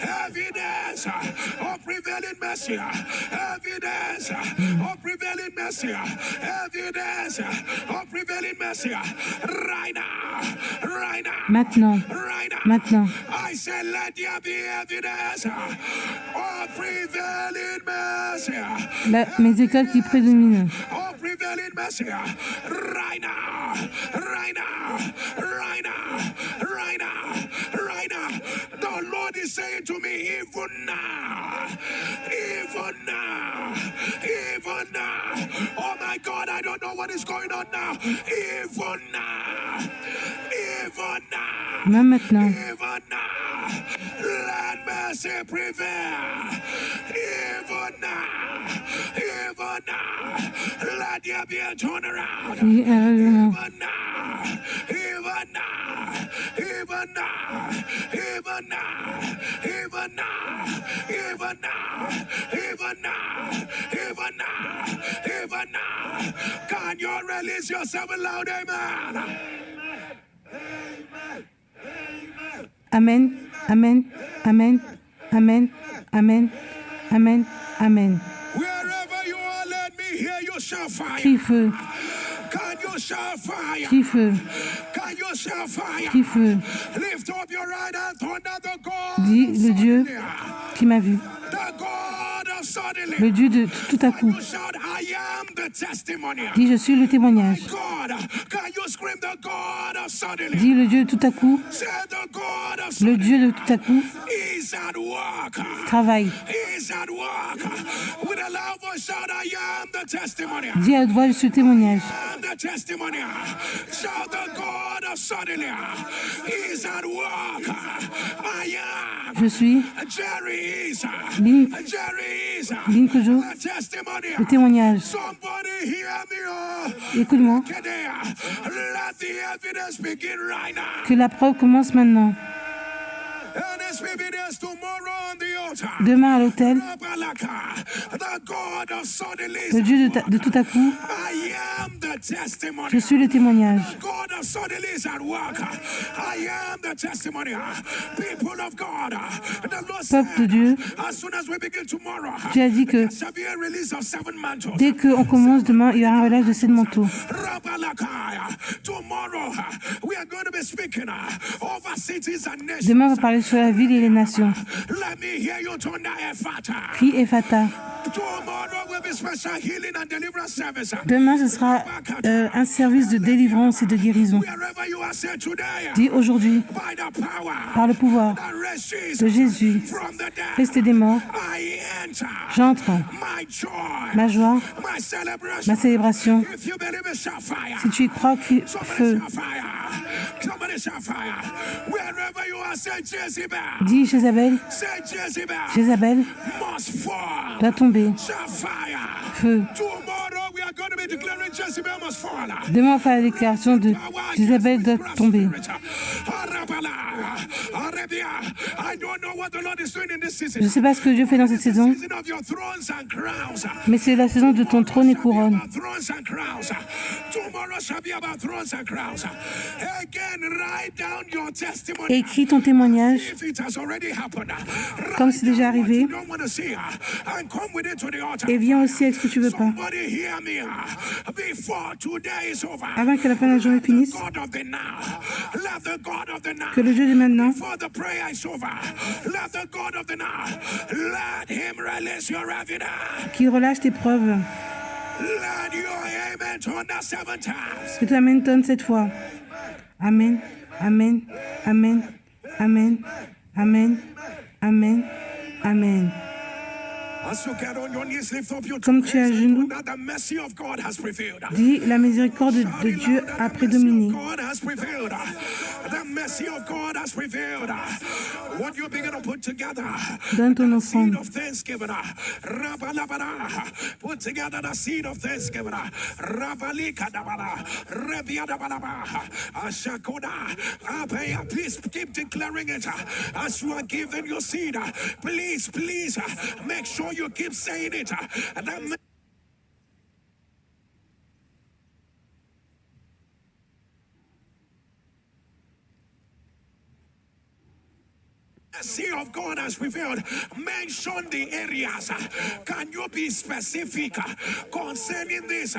evidence of prevailing mercy, evidence of prevailing mercy, evidence of prevailing mercy, right now, right now, Maintenant, right now, maintenant. I say, let there be evidence of prevailing mercy. La miséricorde qui prédomine. Oh, prevailing mercy, right now, right now, right now, right now, right now. The Lord is saying to me, even now, even now, even now. Oh my God, I don't know what is going on now. Even now, even now, même maintenant. even now, let mercy prevail. Even now, even now, let there be a turnaround. Oui, Even now, even now, even now, even now, even now, even now, even now, even now, even now. Can you release yourself loud, amen? Amen, amen, amen, amen, amen, amen, amen. Wherever you are, let me hear you shout fire. Crie feu, Can you shout fire? crie feu, Can you shout fire? crie feu. Lift up your right hand, thunder the God. Dis le Dieu qui m'a vu, The God of suddenly. le Dieu de tout à coup. You shout, I am the testimony. Dis, je suis le témoignage. God, can you scream the God of suddenly? Dis le Dieu de tout à coup, Say the God of le suddenly. Dieu de tout à coup He's at work. travaille. He's at work. With a loud voice, shout, I am the testimony. Dis à haute voix, je suis le témoignage. I am the testimony. Shout the God of suddenly. He's at work. I am. Je suis Jerry is. Lin, Jerry is. Lin Kojo, The testimony. le témoignage. Somebody hear me. Écoute-moi, Let the evidence begin right now. que la preuve commence maintenant. And this evidence tomorrow on the altar. Demain à l'autel, The God of suddenly. le Dieu de tout à coup, I am the testimony. je suis le témoignage. God of suddenly is at work. I am the testimony. People of God, the Lord said, Peuple de Dieu, as soon as we begin tomorrow, tu as dit que there shall be a release of 7 mantles. dès qu'on commence demain, il y aura un relâche de 7 manteaux. Tomorrow, we are going to be speaking over cities and nations. Demain, on va parler sur la ville et les nations. Let me hear you tonight, Ephata. Crie Ephata. Tomorrow will be special healing and deliverance service. Demain, ce sera un service de délivrance et de guérison. Wherever you are said today, Dis aujourd'hui, by the power par le pouvoir that raised de Jesus Jésus, from the dead, resté des morts, I enter j'entre my joy, ma joie, my celebration. ma célébration. If you believe it, shout fire. Si tu y crois, crie Somebody feu. shout fire. Somebody shout fire. Wherever you are, say Jezebel. Dis Jézabel, Say Jezebel Jézabel must fall. doit tomber. Shout fire. Feu. Tomorrow we are going to be declaring Jezebel must fall. Demain, on va faire la déclaration de Jézabel doit tomber. I don't know what the Lord is doing in this Je season. ne sais pas ce que Dieu fait dans cette saison, Season of your thrones and crowns. mais c'est la saison de ton trône et couronne. About thrones and crowns. Tomorrow shall be about thrones and crowns. Again, write down your testimony. Écris ton témoignage If it has already happened, comme c'est déjà arrivé you don't want to see, and come with it to the altar. et viens aussi avec ce que tu veux pas. Somebody hear me before today is over. Avant que la fin de la journée finisse, God of the now, let the God of the now. que le Dieu de maintenant, Before the prayer is over, let the God of the now, let Him release your evidence. qu'il relâche tes preuves, Let your amen turn that 7 times. que ton amen tonne cette fois. Amen, amen, amen, amen, amen, amen, amen. As you get on your knees, lift up your Comme two tu es à hands genoux, and know that the mercy of God has prevailed. dis la miséricorde de Dieu a prédominé. God has prevailed. The mercy of God has prevailed. What you begin to put together. Donne ton The offrande. seed of thanksgiving. Rabalabala. Put together the seed of thanksgiving. Rabalikadabala. Rebiadabalaba. Ashakoda. Abaya. Please keep declaring it as you are giving your seed. Please, please make sure you keep saying it. The mercy of God has prevailed. Mention the areas. Can you be specific concerning this?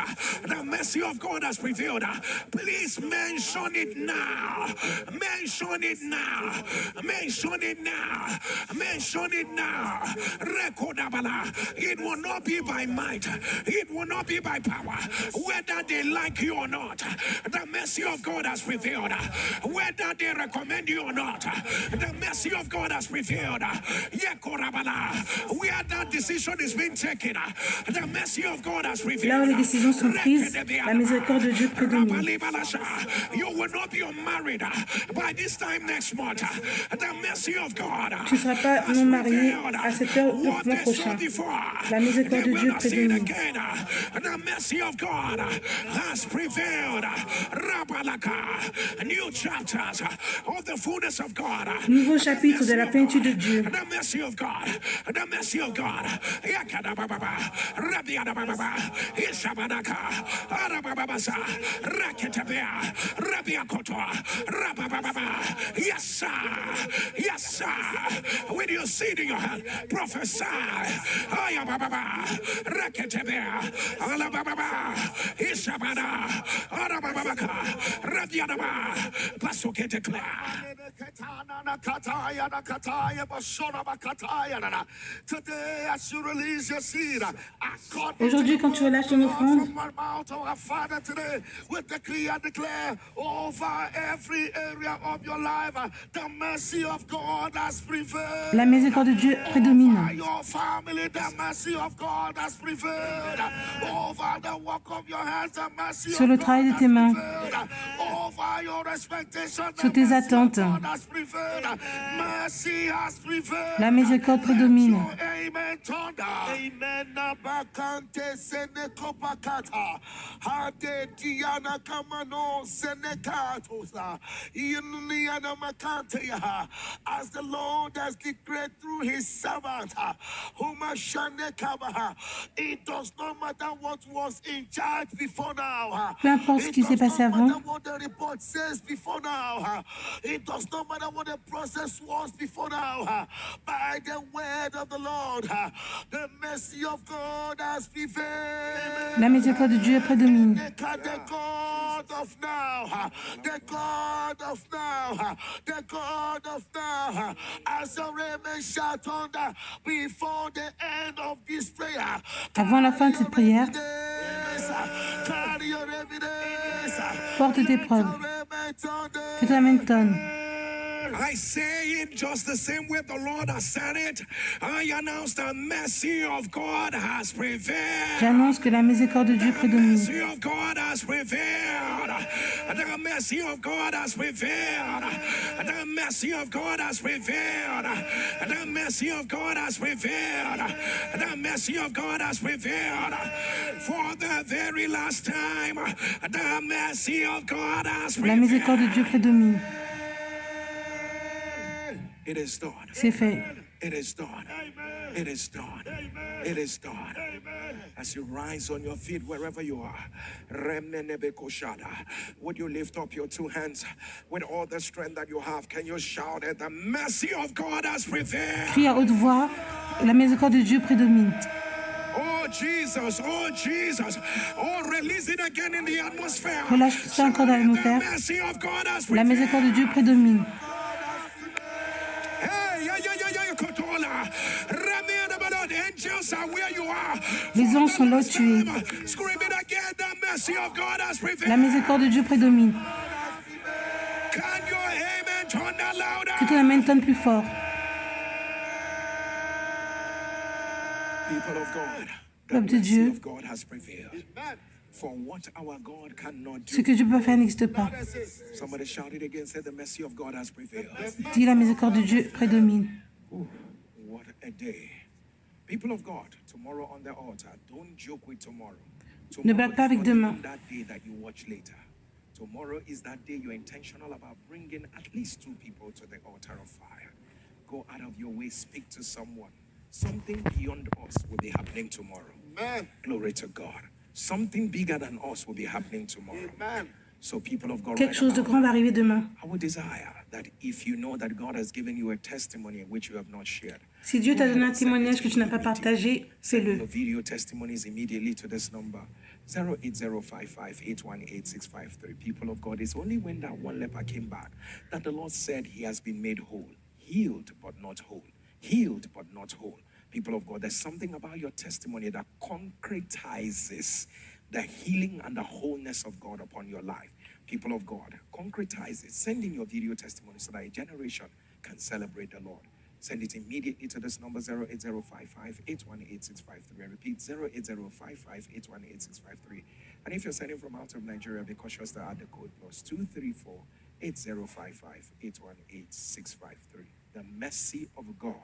The mercy of God has prevailed. Please mention it now. Mention it now. Mention it now. Mention it now. Rekodabala. It will not be by might. It will not be by power. Whether they like you or not, the mercy of God has prevailed. Whether they recommend you or not, the mercy of God God has prevailed. Where that decision is being taken, the mercy of God has prevailed. Là où les décisions sont prises, la miséricorde de Dieu prédomine. You will not be unmarried by this time next month. The mercy of God. Tu ne seras pas non marié à cette heure le mois prochain. La miséricorde de Dieu prédomine. The mercy of God has prevailed. New chapters of the fullness of God. Nouveau chapitre de la plénitude de Dieu. The mercy of God. The mercy of God. Yes, sir. Yes, sir. With your seed in your hand, prophesy. Pasuke declare. Today, as you release your seed, Aujourd'hui, quand tu relâches ton offrande, we decree and declare over every area of your life, the mercy of God has prevailed. la miséricorde de Dieu prédomine. Over your family, the mercy of God has prevailed. Over the work of your hands, the mercy Sur le of travail God de tes mains, has prevailed. Over your expectation, sur the tes mercy of attentes, God has prevailed. Mercy has prevailed. la miséricorde prédomine. Amen. Thunder. Amen. Nabakante senekopakata. Hade diana kamano senekatosa. Yuniana makante ya. As the Lord has declared through his servant, Humashanekabaha, it does not matter what was in charge before now. Peu importe ce qui s'est passé It does not avant, matter what the report says before now. It does not matter what the process was before now. By the word of the Lord, the mercy of God has prevailed. la miséricorde de Dieu prédomine. The God of now, the God of now, the God of now, as a raven shout thunder before the end of this prayer. Avant la fin de cette prière, Carry your evidence. porte tes preuves. Que ta main tonne. I say it just the same way the Lord has said it. I announce the mercy of God has prevailed. J'annonce que la miséricorde de Dieu The prédomine. mercy of God has prevailed. The mercy of God has prevailed. The mercy of God has prevailed. The mercy of God has prevailed. The mercy of God has prevailed. For the very last time, the mercy of God has La miséricorde de prevailed. Dieu prédomine. It is done. C'est fait. It is done. It is done. It is done. As you rise on your feet wherever you are, would you lift up your two hands with all the strength that you have? Can you shout it? The mercy of God has prevailed. Crie à haute voix, la miséricorde de Dieu prédomine. Oh Jesus, oh Jesus. Oh, release it again in the atmosphere. Relâche ça encore dans The l'atmosphère. mercy of God has La prevailed. miséricorde de Dieu prédomine. Hey, Kotola. The angels are where you are. Les anges sont là où tu es. Scream it again. The mercy of God has La prevailed. miséricorde de Dieu prédomine. Can your amen thunder louder? Que ta main tonne plus fort. People of God, the Peuple de mercy Dieu, of God has prevailed. For what our God cannot ce do. que Dieu peut faire n'existe pas. Somebody shout it again. Say the mercy of God has prevailed. Dis la miséricorde de Dieu prédomine. What a day. People of God, tomorrow on the altar, don't joke with tomorrow. Ne blague pas avec Tomorrow is not demain. even that day that you watch later. Tomorrow is that day you're intentional about bringing at least 2 people to the altar of fire. Go out of your way, speak to someone. Something beyond us will be happening tomorrow. Amen. Glory to God. Something bigger than us will be happening tomorrow. Amen. So people of God, Quelque right chose de about grand va arriver demain. I would desire that if you know that God has given you a testimony which you have not shared, Si Dieu t'a donné un témoignage que tu n'as pas partagé, send fais-le. your video testimonies immediately to this number 08055818653. People of God, it's only when that one leper came back that the Lord said he has been made whole, healed but not whole, healed but not whole. People of God, there's something about your testimony that concretizes the healing and the wholeness of God upon your life. People of God, concretize it. Send in your video testimony so that a generation can celebrate the Lord. Send it immediately to this number 08055-818-653. I repeat 08055-818-653. And if you're sending from out of Nigeria, be cautious to add the code +234-8055-818-653. The mercy of God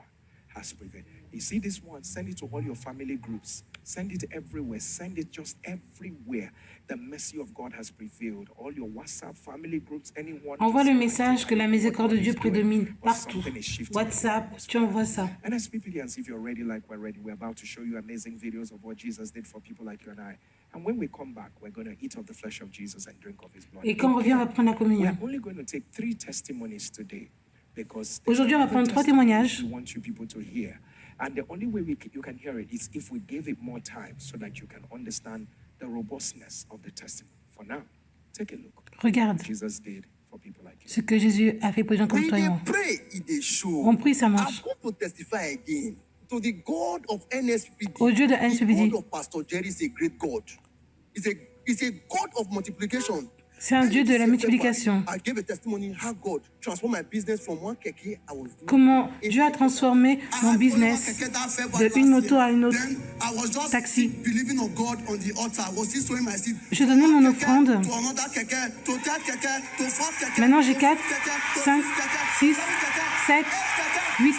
has prevailed. You see this one, send it to all your family groups. Send it everywhere. Send it just everywhere. The mercy of God has prevailed. All your WhatsApp family groups, anyone. Envoie le message que la miséricorde de Dieu prédomine partout. WhatsApp, tu envoies ça. And as people here, if you're ready, like we're ready, we're about to show you amazing videos of what Jesus did for people like you and I. And when we come back, we're going to eat of the flesh of Jesus and drink of his blood. Et quand on revient, on va prendre la communion. We're only going to take 3 testimonies today. Aujourd'hui, on va prendre 3 témoignages. We want you people to hear. And the only way you can hear it is if we give it more time so that you can understand the robustness of the testimony. For now, take a look. Regarde Jesus did for people like you. ce que Jésus a fait pour les gens comme toi et moi. On prie, ça marche. Au Dieu de NSPPD. C'est un Dieu de la multiplication. Comment Dieu a transformé mon business de une moto à une autre taxi. Je donnais mon offrande. Maintenant j'ai 4, 5, 6, 7, 8.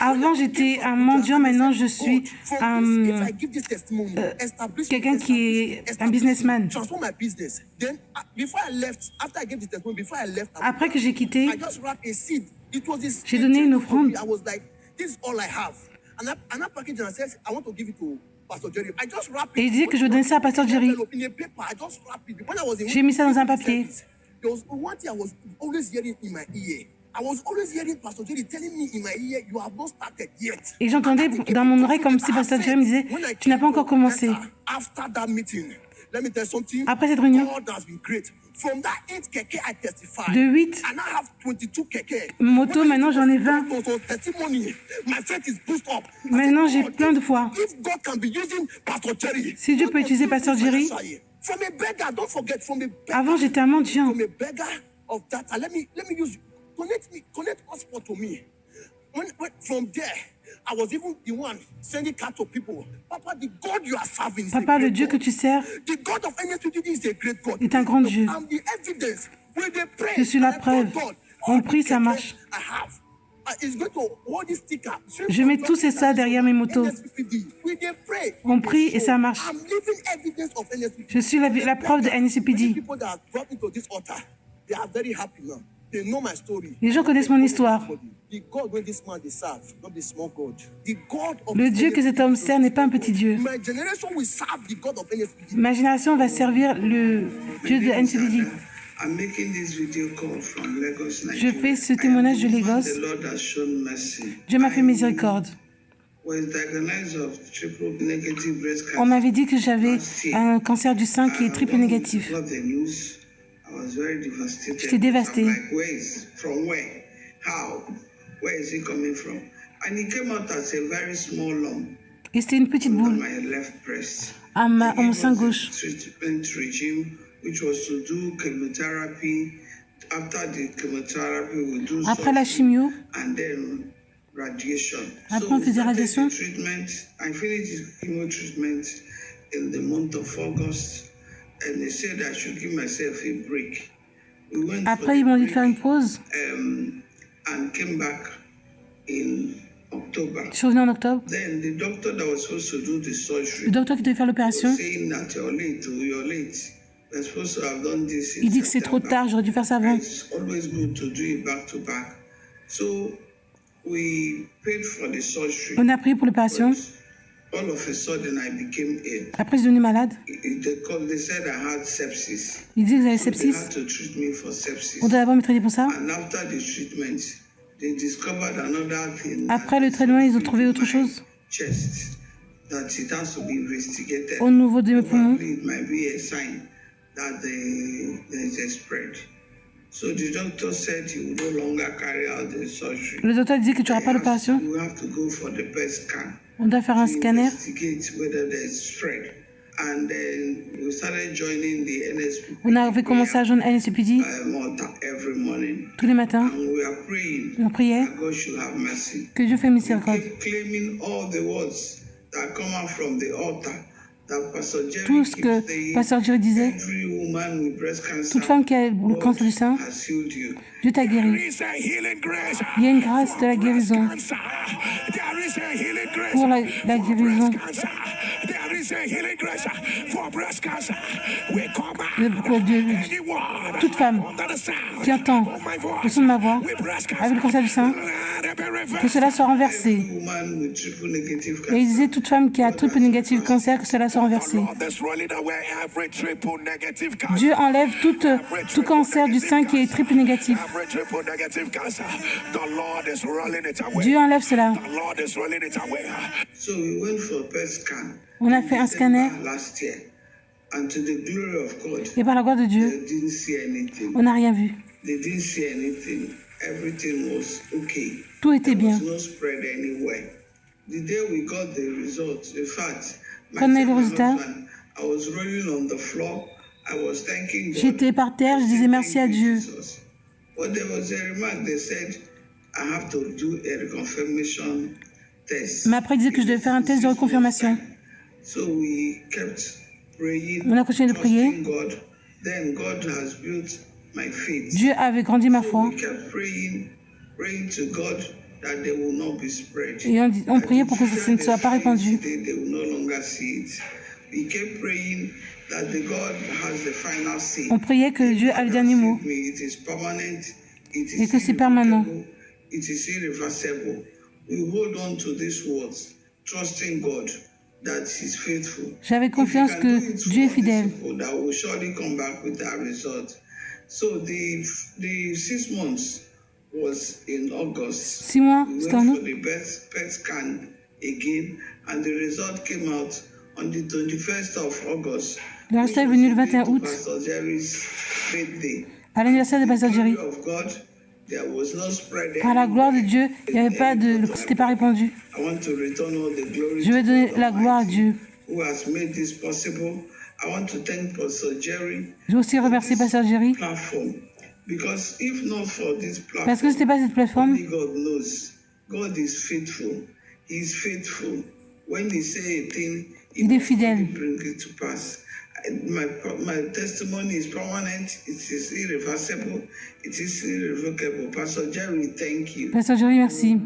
Avant, j'étais un mendiant, maintenant, je suis quelqu'un qui est un businessman. Après que j'ai quitté, j'ai donné une offrande. Et il disait que je vais donner ça à Pasteur Jerry. J'ai mis ça dans un papier. Et j'entendais dans mon oreille comme si Pasteur Jerry me disait, tu n'as pas encore commencé. Après cette réunion, de 8 motos, maintenant j'en ai 20. Maintenant j'ai plein de foi. Si Dieu peut utiliser Pasteur Jerry, avant j'étais un mendiant. Connect hotspot to me. When from there, I was even the one sending cards to people. Papa, the God you are serving is Papa, le Dieu que tu sers est un grand Dieu. Je suis la preuve. On prie, ça marche. Je mets tous ces ça derrière mes motos. On prie et ça marche. Je suis la preuve de NSPPD. Les gens connaissent mon histoire. Le Dieu que cet homme sert n'est pas un petit Dieu. Ma génération va servir le Dieu de NSPPD. Je fais ce témoignage de Lagos. Dieu m'a fait miséricorde. On m'avait dit que j'avais un cancer du sein qui est triple négatif. J'étais dévastée. Et c'était une petite boule à mon sein gauche. Après la chimio, après on faisait radiation. Après, ils m'ont dit de faire une pause. Je suis revenu en octobre. Le docteur qui devait faire l'opération, il dit que c'est trop tard, j'aurais dû faire ça avant. On a prié pour l'opération. Après, je suis devenu malade. Ils disaient que j'avais sepsis. On doit d'abord me traiter pour ça. Après le traitement, ils ont trouvé autre chose. Au niveau de mes poumons. Le docteur disait que tu n'auras pas l'opération. On doit faire un scanner And then we started joining the NSPPD On avait commencé à joindre NSPPD altar every morning. tous les matins. And we are praying On priait that God should have mercy. que Dieu fait miséricorde. Keep claiming all the words that come out from the altar. That Pastor Jerry Tout ce que keeps saying, Pasteur Jerry disait, every woman with breast cancer, toute femme qui a le God cancer du sein, has healed you. Dieu t'a guéri. There is a healing grace Il y a une grâce de la guérison cancer. There is a healing grace pour la for guérison. breast cancer. There is a healing grace for breast cancer. We command Pour Dieu, anyone toute femme under the sound qui entend of my le voice son de ma voix with breast avec le cancer. cancer du sein, Let it be reversed. que cela soit renversé. Woman with triple negative Et il cancer. disait toute femme qui a triple négatif cancer, que cela soit The renversé. Lord is rolling away every triple negative cancer. Dieu enlève tout cancer du sein qui est triple négatif. Every triple negative cancer. The Lord is rolling it away. Dieu enlève cela. The Lord is rolling it away. So we went for a PET scan On a fait un scanner last year, and to the glory of God, et par la gloire de Dieu, they didn't see anything. on n'a rien vu. They didn't see anything. Everything was okay. Tout était bien. There was no spread anywhere. The day we got the results, in fact, Quand on a eu le myself, my résultat, husband, I was rolling on the floor. I was thanking God. j'étais par terre, je disais merci à Dieu. Jesus. But there was a remark. They said, I have to do a reconfirmation test. Mais après, il disait que je devais faire un test de reconfirmation. So we kept praying, On a continué de prier. trusting God. Then God has built my faith. Dieu avait grandi ma So foi. we kept praying to God that they will not be spread. Et on priait pour que ça ne soit pas répandu. They will no longer see it. We kept praying that the God has the final say. On priait que Dieu a le dernier mot It is permanent. It et is que c'est permanent. irrevocable. It is irreversible. We hold on to these words, trusting God that He's faithful. J'avais confiance If He can que do it Dieu est for these fidèle. people, that will surely come back with that result. So the 6 months was in August. 6 mois, We c'était went en for août. the PET scan again, and the result came out on the 21st of August. Le résultat est venu le 21 août, Pastor Jerry's birthday. à l'anniversaire de Pasteur Jerry. Of God, there was no spread Par la gloire de anywhere. Dieu, il n'y avait pas de... C'était pas répandu. I want to return all the glory Je vais to donner God la gloire à Almighty, Dieu. who has made this possible. I want to thank Pastor Jerry Je veux aussi remercier Pasteur Jerry platform, because if not for this parce que platform, ce n'était pas cette plateforme. only God knows. God is faithful. He is faithful. When He say a thing, Il est fidèle. bring it to pass. My testimony is permanent. It is irreversible. It is irrevocable. Pastor Jerry, thank you. Pasteur Jerry, merci.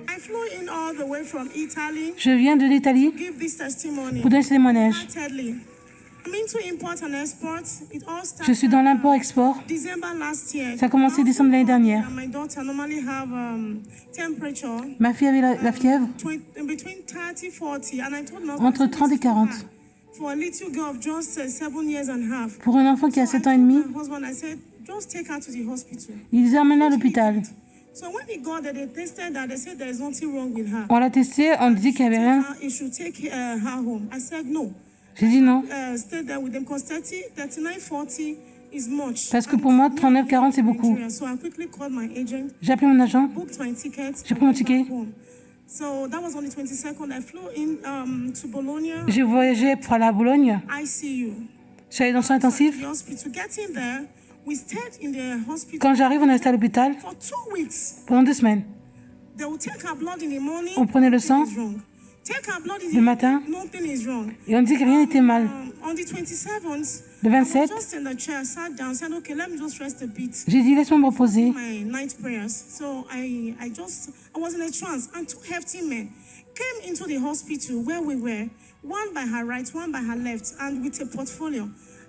I flew in all the way from Italy Je viens de l'Italie to give this testimony. pour donner ce témoignage. Wholeheartedly. I'm into import and export. It all started Je suis dans l'import-export. December last year. Ça a commencé décembre l'année dernière. My daughter normally have temperature Ma fille avait la fièvre between 30 40, and I told my entre 30 et 40. For a little girl of just 7 years and a half. Pour un enfant qui a So 7 I ans et told demi, my husband, I said, just take her to the hospital. il les a emmenés à l'hôpital. So when we got there, they tested that. They said there is nothing wrong with her. On l'a testé, on disait qu'il n'y avait rien. You should take her home. I said no. J'ai dit non. Stay there with them because 39, 40 is much. Parce que pour moi, 39, 40, c'est beaucoup. So I quickly called my agent, J'ai appelé mon agent. booked my ticket. J'ai pris mon ticket. So that was on the 22nd. I flew in to Bologna, J'ai voyagé pour aller à Bologne. ICU. Je suis allée dans le soin intensif. The hospital. Getting there, we stayed in the hospital Quand j'arrive, on est resté à l'hôpital for 2 weeks. pendant 2 semaines. They will take her blood in the morning. On prenait le sang nothing is wrong. Take her blood in le matin nothing is wrong. et on disait que rien n'était mal. On the 27th, Le I was 27, just in the chair, sat down, said, okay, let me just rest a bit. j'ai dit laisse-moi me reposer. My night prayers. So I was in a trance, and 2 hefty men came into the hospital where we were, one by her right, one by her left, and with a portfolio.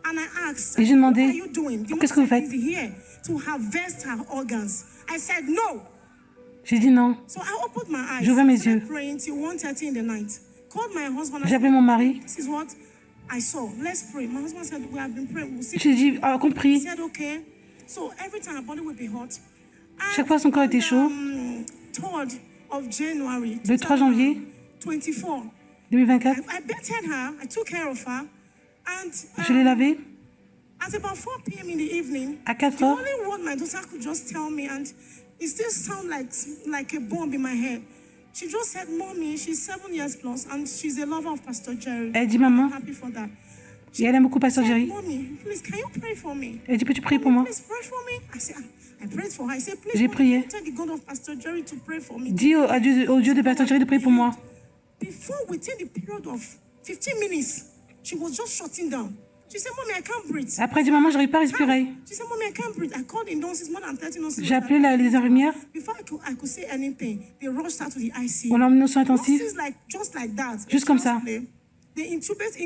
And I asked, Et j'ai demandé, what are you doing? The qu'est-ce que vous woman faites? said, "He's here to harvest her organs." I said, no. J'ai dit non. So I opened my eyes. J'ai ouvert mes started yeux. praying till 1:30 in the night. Called my husband. I J'ai said, appelé mon mari. this is what I saw. Let's pray. My husband said, we have been praying. We'll see. J'ai dit compris. He said, okay. So every time her body would be hot. Chaque fois son corps était chaud. 3rd of January. Le 3 janvier 24. 2024, I bathed her. I took care of her. And je l'ai lavé at about 4 p.m. in the evening, à 4 the heures. only word my daughter could just tell me, and it still sound like a bomb in my head. She just said, "Mommy, she's 7 years plus, and she's a lover of Pastor Jerry." Elle dit maman, I'm happy for that. et elle aime beaucoup Pasteur She said, Jerry. "Mommy, please, can you pray for me?" Elle dit, peux-tu prier pour moi? Please pray for me. I said, I prayed for her. I said, please, J'ai mommy, prié. tell the God of Pastor Jerry to pray for me. Dis au Dieu de Pasteur Jerry de prier pour moi. Before, within the period of 15 minutes, she was just shutting down. She said, "Mommy, I can't breathe." Après, elle dit, maman, j'arrive pas à respirer. She said, "Mommy, I can't breathe." I called the nurses, more than 30 nurses. J'ai appelé les infirmières. Before I could say anything, they rushed her to the ICU. On l'a emmenée aux soins intensifs. Nurses, just like that. Juste comme ça. They intubate,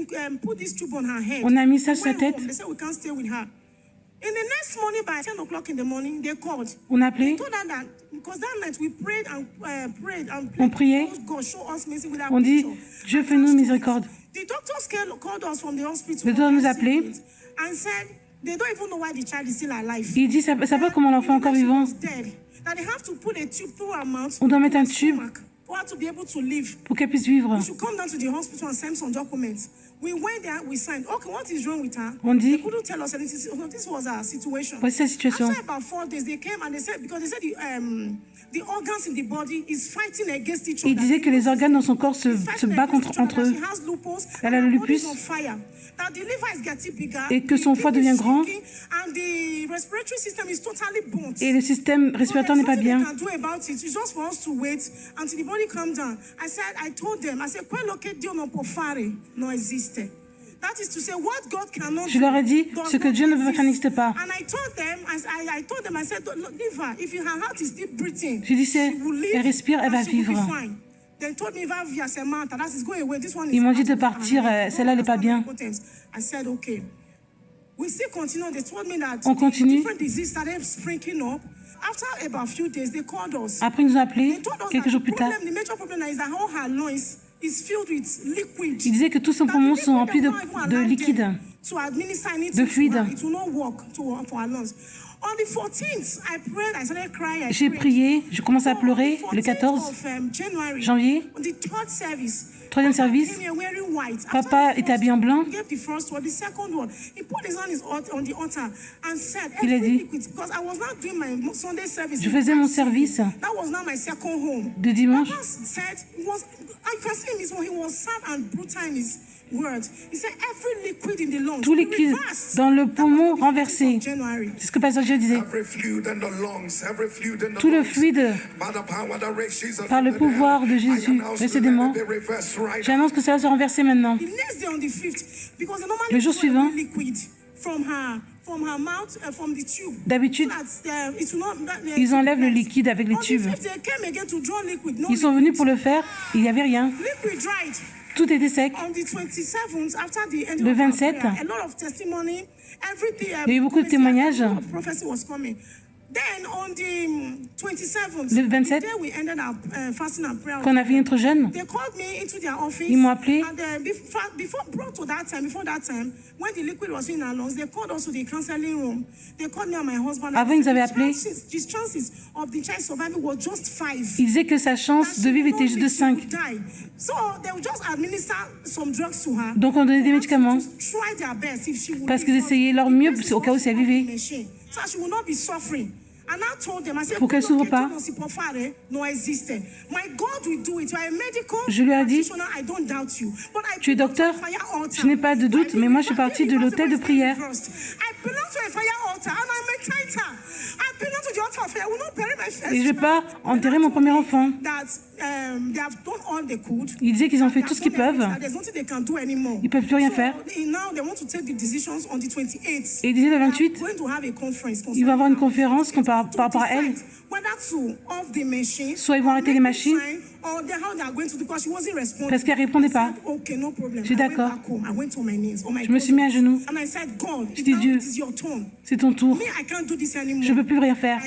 put this tube on her head. On a mis ça sur sa Went tête. home. They said, "We can't stay with her." In the next morning, by 10 o'clock in the morning, they called. On a appelé. Told her that because that night we prayed and On priait. God show us mercy with our On dit, picture. Dieu fais-nous miséricorde. The doctors called us from the hospital. Le docteur nous a appelés. And said they don't even know why the child is still alive. Il dit, ça pas comment l'enfant est encore vivant. Dead. That they have to put a tube through her mouth. On doit mettre un tube For her to be able to live. pour qu'elle puisse vivre. We should come down to the hospital and sign some documents. We went there, we signed. Okay, what is wrong with her? On dit, They couldn't tell us anything. So this was our situation. voici la situation. After about 4 days, they came and they said, because they said the organs in the body is fighting against each other. Il disait que les organes dans son corps se battent entre eux. Elle a le lupus. Et que son foie devient grand. Et le système respiratoire n'est pas bien. Je leur ai dit, ce que Dieu ne peut pas faire n'existe pas. J'ai dit, elle respire, elle va vivre. Ils m'ont dit de partir, celle-là n'est pas bien. On continue. Après, ils nous ont appelés, quelques jours plus tard. Ils disaient que tous ses poumons sont remplis de liquide, de fluide. J'ai prié, je commence à pleurer le 14 janvier, troisième service. Papa est habillé en blanc. Il a dit, je faisais mon service de dimanche. Tout liquide dans le poumon renversé. C'est ce que Pasteur Dieu disait. Tout le fluide, par le pouvoir de Jésus, précédemment, j'annonce que cela sera renversé maintenant. Le jour suivant, d'habitude, ils enlèvent le liquide avec les tubes. Ils sont venus pour le faire, il n'y avait rien. Tout était sec. Le 27, il y a eu beaucoup de témoignages. Le 27, quand on a fini notre jeûne, ils m'ont appelé. Avant, ils nous avaient appelé. Ils disaient que sa chance de vivre était juste de 5. Donc on donnait des médicaments parce qu'ils essayaient leur mieux au cas où si elle vivait. Pour qu'elle ne s'ouvre pas. Je lui ai dit, tu es docteur, je n'ai pas de doute, mais moi je suis partie de l'hôtel de prière. Et je ne vais pas enterrer mon premier enfant. Ils disaient qu'ils ont fait tout ce qu'ils peuvent. Ils ne peuvent plus rien faire. Et ils disaient le 28, il va y avoir une conférence par rapport à elle. Soit ils vont arrêter les machines, parce qu'elle ne répondait pas. J'ai dit d'accord. Je me suis mis à genoux. Je dis, Dieu, c'est ton tour. Je ne peux plus rien faire.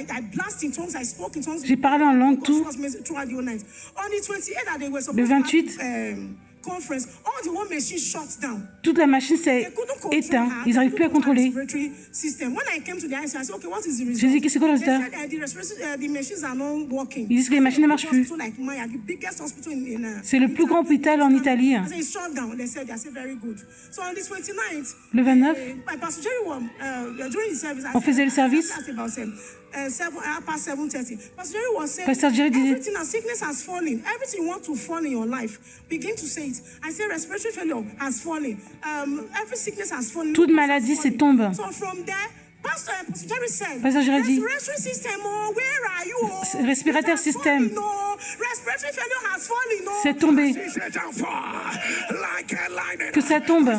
J'ai parlé en langue tout. Le 28, toute la machine s'est éteinte. Ils n'arrivent plus à contrôler. J'ai dit, c'est quoi le résultat? Ils disent que les machines ne marchent plus. C'est le plus grand hôpital en Italie. Le 29, on faisait le service. past 7:30. Pastor Jerry was saying, Pasteur Jerry disait, everything and sickness has fallen. Everything you want to fall in your life, begin to say it. I say respiratory failure has fallen. Every sickness has fallen. toute maladie c'est tombe. So from there, Pastor Jerry said, Pasteur Jerry dit, respiratory system, oh, where are you? Oh? respirateur système, Fallen, oh. Respiratory failure has fallen, oh. c'est tombé. Que ça tombe.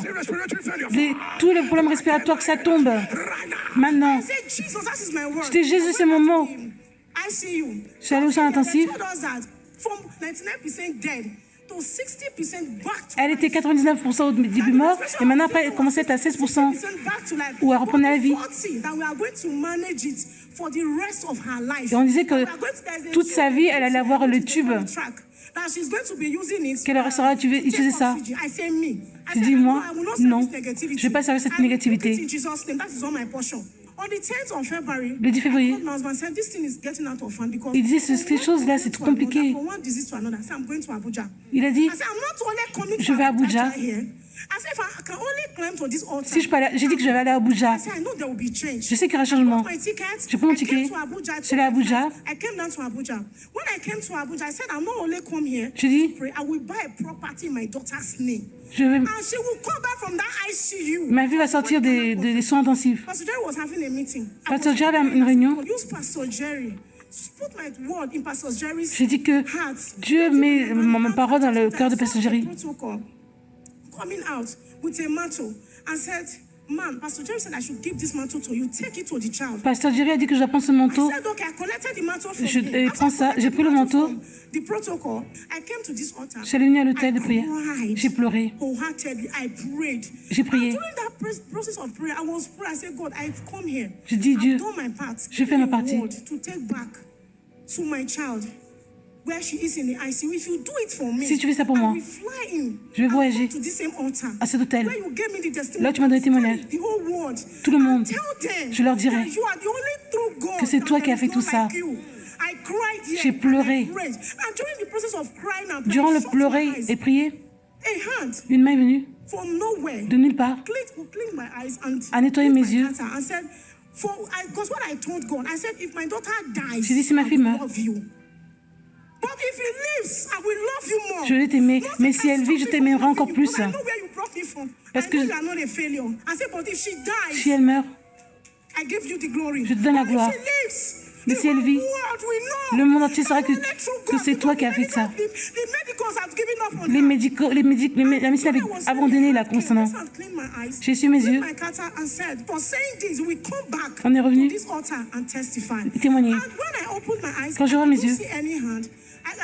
Tous les problèmes respiratoires, que ça tombe. Maintenant. I said, Jesus, that is my word. Je dis, Jésus, c'est mon mot. I see you. Je suis allée au soin intensif. They told us that from 99% dead to 60% back to Elle était 99% au début mort. Et maintenant, après, elle commençait à être à 16%. back to life. Où elle reprenait la vie. That we are going to manage it for the rest of her life. Et on disait que toute sa vie, elle allait avoir le tube. Qu'elle saura utiliser ça. Je dis, moi, non, je ne vais pas servir cette négativité. Le 10 février, il disait ces choses-là, c'est trop compliqué. Il a dit, je vais à Abuja. Si je peux aller, j'ai dit que je vais aller à Abuja. Je sais qu'il y aura un changement. J'ai pris mon ticket. Je suis allée à Abuja. Je dis, je vais... Ma fille va sortir des soins intensifs. Pasteur Jerry avait une réunion. J'ai dit que Dieu met ma parole dans le cœur de Pasteur Jerry. Coming out with a mantle and said, "Man, Pastor Jerry said I should give this mantle to you. Take it to the child." Pasteur Jerry a dit que je dois prendre ce manteau. I said, "Okay, I collected the mantle from Je him." prends ça. J'ai pris le manteau. The protocol. I came to this altar. Je suis allée venir à l'hôtel de prière. J'ai pleuré. Wholeheartedly, I prayed. J'ai prié. And during that process of prayer, I was praying. I said, "God, I've come here. Je dis, Dieu, I've done my part. je fais ma partie. To take back to my child." Where she is in the ICU. If you do it for me, si tu fais ça pour moi, je vais voyager à cet hôtel. Là, tu m'as donné témoignage. Tout le monde, je leur dirai que c'est toi qui as fait tout ça. J'ai pleuré. Durant le pleurer et prier, une main est venue de nulle part à nettoyer mes yeux. J'ai dit, si ma fille meurt, je vais t'aimer, mais si elle vit, je t'aimerai encore plus. Parce que si elle meurt, je te donne la gloire. Mais si elle vit, le monde entier saura que c'est toi qui as fait ça. La médecine avait abandonné là concernant. J'ai su mes yeux. On est revenu témoigner. Quand je vois mes yeux,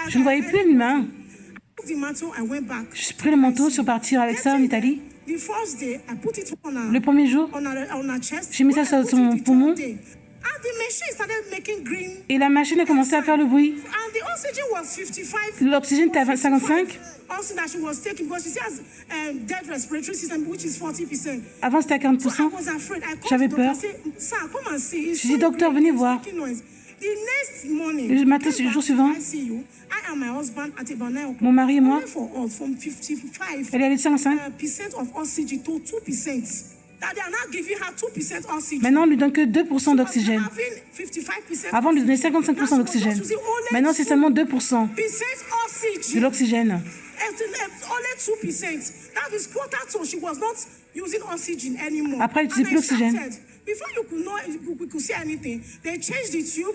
je ne voyais plus une main. J'ai pris le manteau, je suis partie avec ça en Italie. Le premier jour, j'ai mis ça sur mon poumon. Et la machine a commencé à faire le bruit. L'oxygène était à 55. Avant, c'était à 40%. J'avais peur. J'ai dit, docteur, venez voir. Le matin, le jour suivant, mon mari et moi, elle est allée de 55. Maintenant, on ne lui donne que 2% d'oxygène. Avant, on lui donnait 55% d'oxygène. Maintenant, c'est seulement 2% de l'oxygène. Après, elle n'utilisait plus l'oxygène.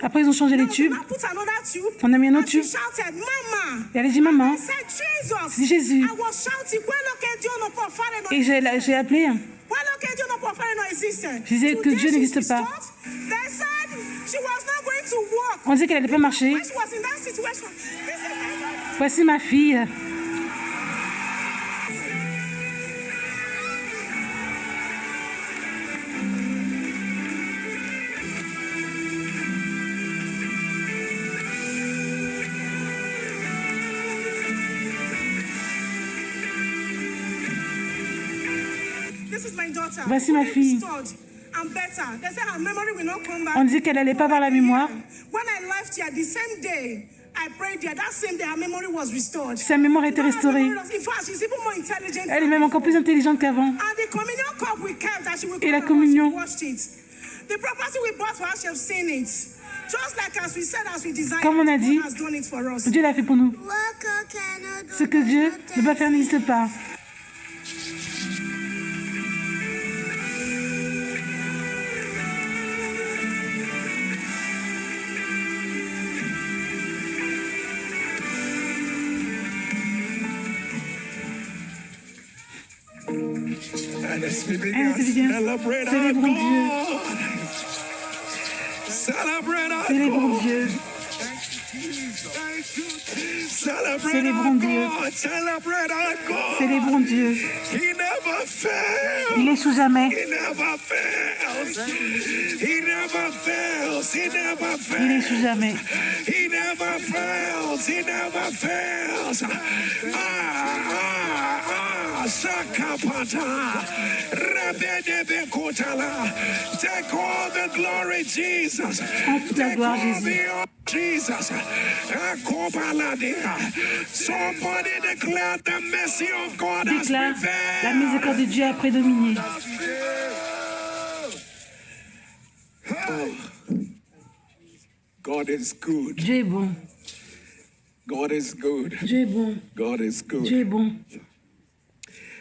Après, ils ont changé les tubes. On a mis un autre tube. Et elle a dit, maman, c'est Jésus. Et j'ai appelé. Je disais que Dieu n'existe pas. On disait qu'elle n'allait pas marcher. Voici ma fille. Voici ma fille. On disait qu'elle n'allait pas avoir la mémoire. Sa mémoire a été restaurée. Elle est même encore plus intelligente qu'avant. Et la communion, Just like as we said, as we desired, Comme on a dit, God has done it for us. Dieu l'a fait pour nous. Ce que Dieu ne peut pas faire n'existe pas. And as we begin Allez, to c'est bien. celebrate our Célébrons Dieu. God. Celebrate our Célébrons God. Dieu. Celebrate Célébrons our Dieu. God. Celebrate our God. Célébrons Dieu. He never fails. Il échoue jamais. He never fails. He never fails. He never Il fails. échoue jamais. He never fails. He never fails. Shakapata. Rebedebekotala. Take all the glory, Jesus. Prends toute la gloire, Jésus. Jesus. Akobaladea. Somebody declare the mercy of God has Déclare, la prevailed. miséricorde de Dieu a prédominé. God is good. Dieu est bon. God is good. Dieu est bon. God is good. Dieu est bon.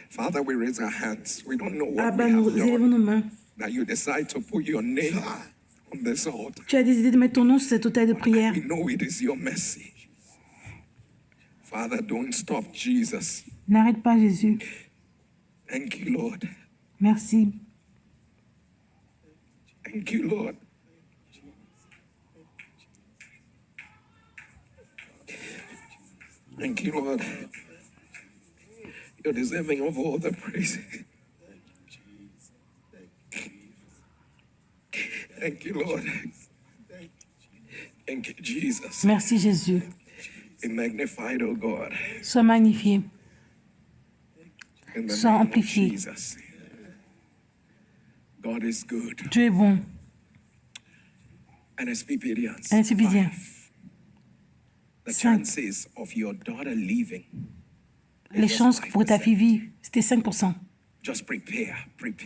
Father, we raise our hands. We don't know what Abba, we nous have élevons done. nos mains. That you decide to put your name on this altar. Tu as décidé de mettre ton nom sur cet autel de prière. We know it is your mercy. Father, don't stop Jesus. N'arrête pas, Jésus. Thank you, Lord. Merci. Thank you, Lord. Thank you, Lord. You're deserving of all the praise. Thank you, Lord. Thank you, Jesus. Merci, Jésus. Be magnified, O God, Sois magnifié. in the Sois name of amplifié. Jesus. God is good. Dieu est bon. And as Philippians Un Éphésiens 5, the 5. chances of your daughter leaving, Les chances pour ta fille vive, c'était 5%. just prepare.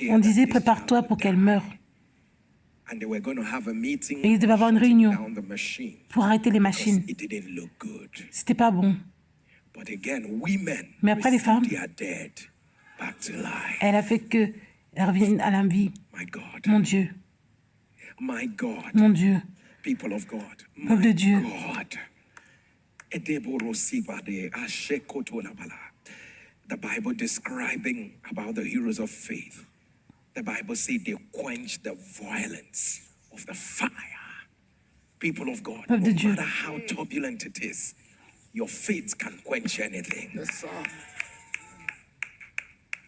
On disait, that this prépare-toi child pour will qu'elle die. meure. And they were going to have a meeting Et ils devaient avoir une shutting réunion down the machine pour arrêter les because machines. it didn't look good. C'était pas bon. But again, women Mais après, les femmes, received their dead back to life. elle a fait que elle revienne à la vie. My God, Mon Dieu, my God, mon Dieu, people of God, peuple de my Dieu. God. Edeborosibade ashekotolabala. The Bible describing about the heroes of faith. The Bible says they quench the violence of the fire. People of God, Peuple no de Dieu. matter how turbulent it is, your faith can quench anything. Yes, sir.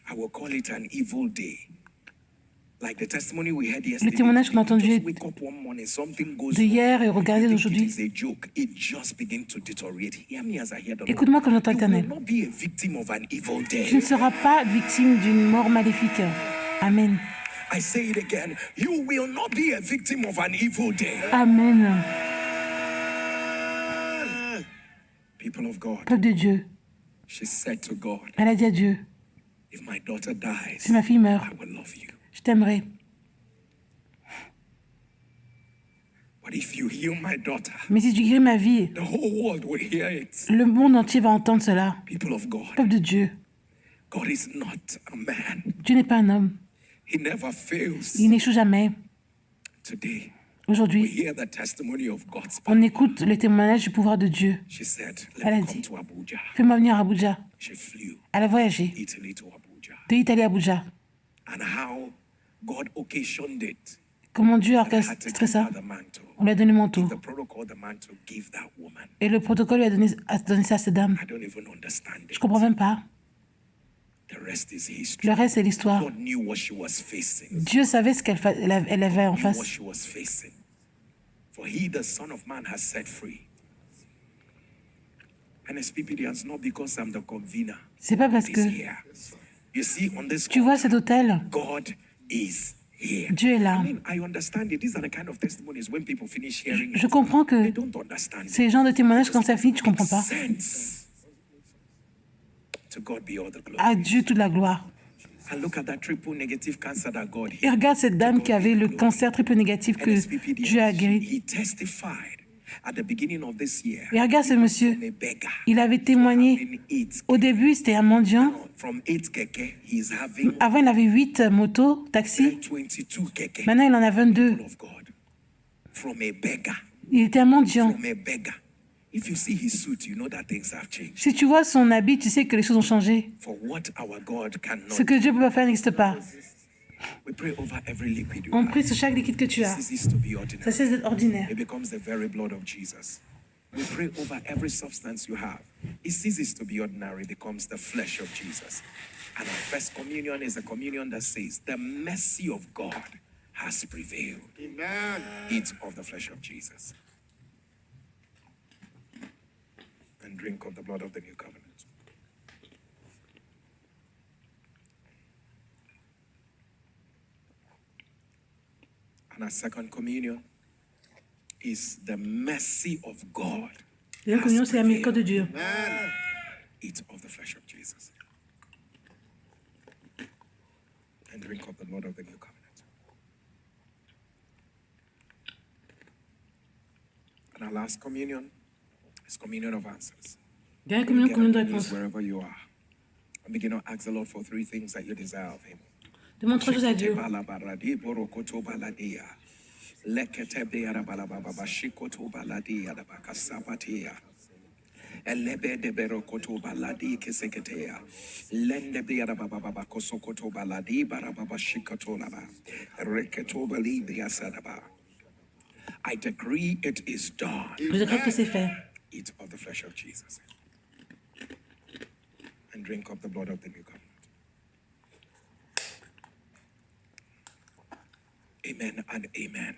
I will call it an evil day. Like the testimony we had Le yesterday. témoignage qu'on a entendu Just wake up one morning, something goes de wrong. hier et regardez You think d'aujourd'hui. it is a joke. It just begins to deteriorate. Hear me as I hear the Lord. Écoute-moi comme j'entends You l'Éternel. will not be a victim of an evil Tu ne day. seras pas victime d'une mort maléfique. Amen. I say it again. You will not be a victim of an evil day. Amen. People of God, Peuple de Dieu, she said to God, elle a dit à Dieu, if my daughter dies, si ma fille meurt, I will love you. je t'aimerai. But if you heal my daughter, Mais si tu guéris ma vie, the whole world will hear it. le monde entier va entendre cela. People of God, Peuple de Dieu, God is not a man. Dieu n'est pas un homme. He never fails. Il n'échoue jamais. Today, we Aujourd'hui, hear the testimony of God's power. on écoute le témoignage du pouvoir de Dieu. She said, Elle let a me come dit. to Abuja. Fais-moi venir à Abuja. She flew Elle a voyagé Italy to Abuja. de l'Italie à Abuja. And how God occasioned it. Comment Dieu a Had to orchestré give ça? her the mantle. On lui a donné le manteau. The protocol, the mantle, give that woman. Et le protocole lui a donné ça à cette dame. I don't even understand Je it. comprends même pas. The rest is history. Le reste, c'est l'histoire. God knew what she was facing. Dieu savait ce elle avait en Knew what face. she was facing. For he, the Son of Man, has set free. And as people, it's not because I'm the convener. C'est pas parce He's que here. You see, on this tu vois cet hôtel, God is here. Dieu est là. I mean, I understand it. These are the kind of testimonies when people finish hearing Je it, comprends que they don't understand it. ces genres de témoignages, quand ça finit, tu comprends pas. Sense. To God be all the glory. À Dieu toute la gloire. And look at that triple negative cancer that God Et healed. regarde cette dame qui avait le cancer triple négatif que Dieu a guéri. He testified at the beginning of this year. Et regarde ce monsieur, From a beggar il avait témoigné. Au début, c'était un mendiant. from 8 keke, he's having Avant, il avait 8 motos, taxis. 22 keke. Maintenant, il en a 22. Of God. From a beggar. Il était un mendiant. From a beggar. If you see his suit, you know that things have changed. Si tu vois son habit, tu sais que les choses ont changé. For what our God cannot. Ce que Dieu ne peut pas faire n'existe pas. We pray over every liquid you On have. prie sur chaque liquide que tu as. It ceases to be Ça ordinary. cesse d'être ordinaire. It becomes the very blood of Jesus. We pray over every substance you have. It ceases to be ordinary, it becomes the flesh of Jesus. And our first communion is a communion that says, the mercy of God has prevailed. Amen. Eat of the flesh of Jesus. And drink of the blood of the new covenant. And our second communion is the mercy of God. La communion, c'est la miséricorde de Dieu. Amen. Eat of the flesh of Jesus. And drink of the blood of the new covenant. And our last communion is communion of answers. Dernière Get communion, communion de on your knees réponse. wherever you are. And begin to ask the Lord for 3 things that you desire of Him. Demande 3 choses à Dieu. I decree it is done. Je déclare que c'est fait. Eat of the flesh of Jesus and drink of the blood of the new covenant. Amen and amen.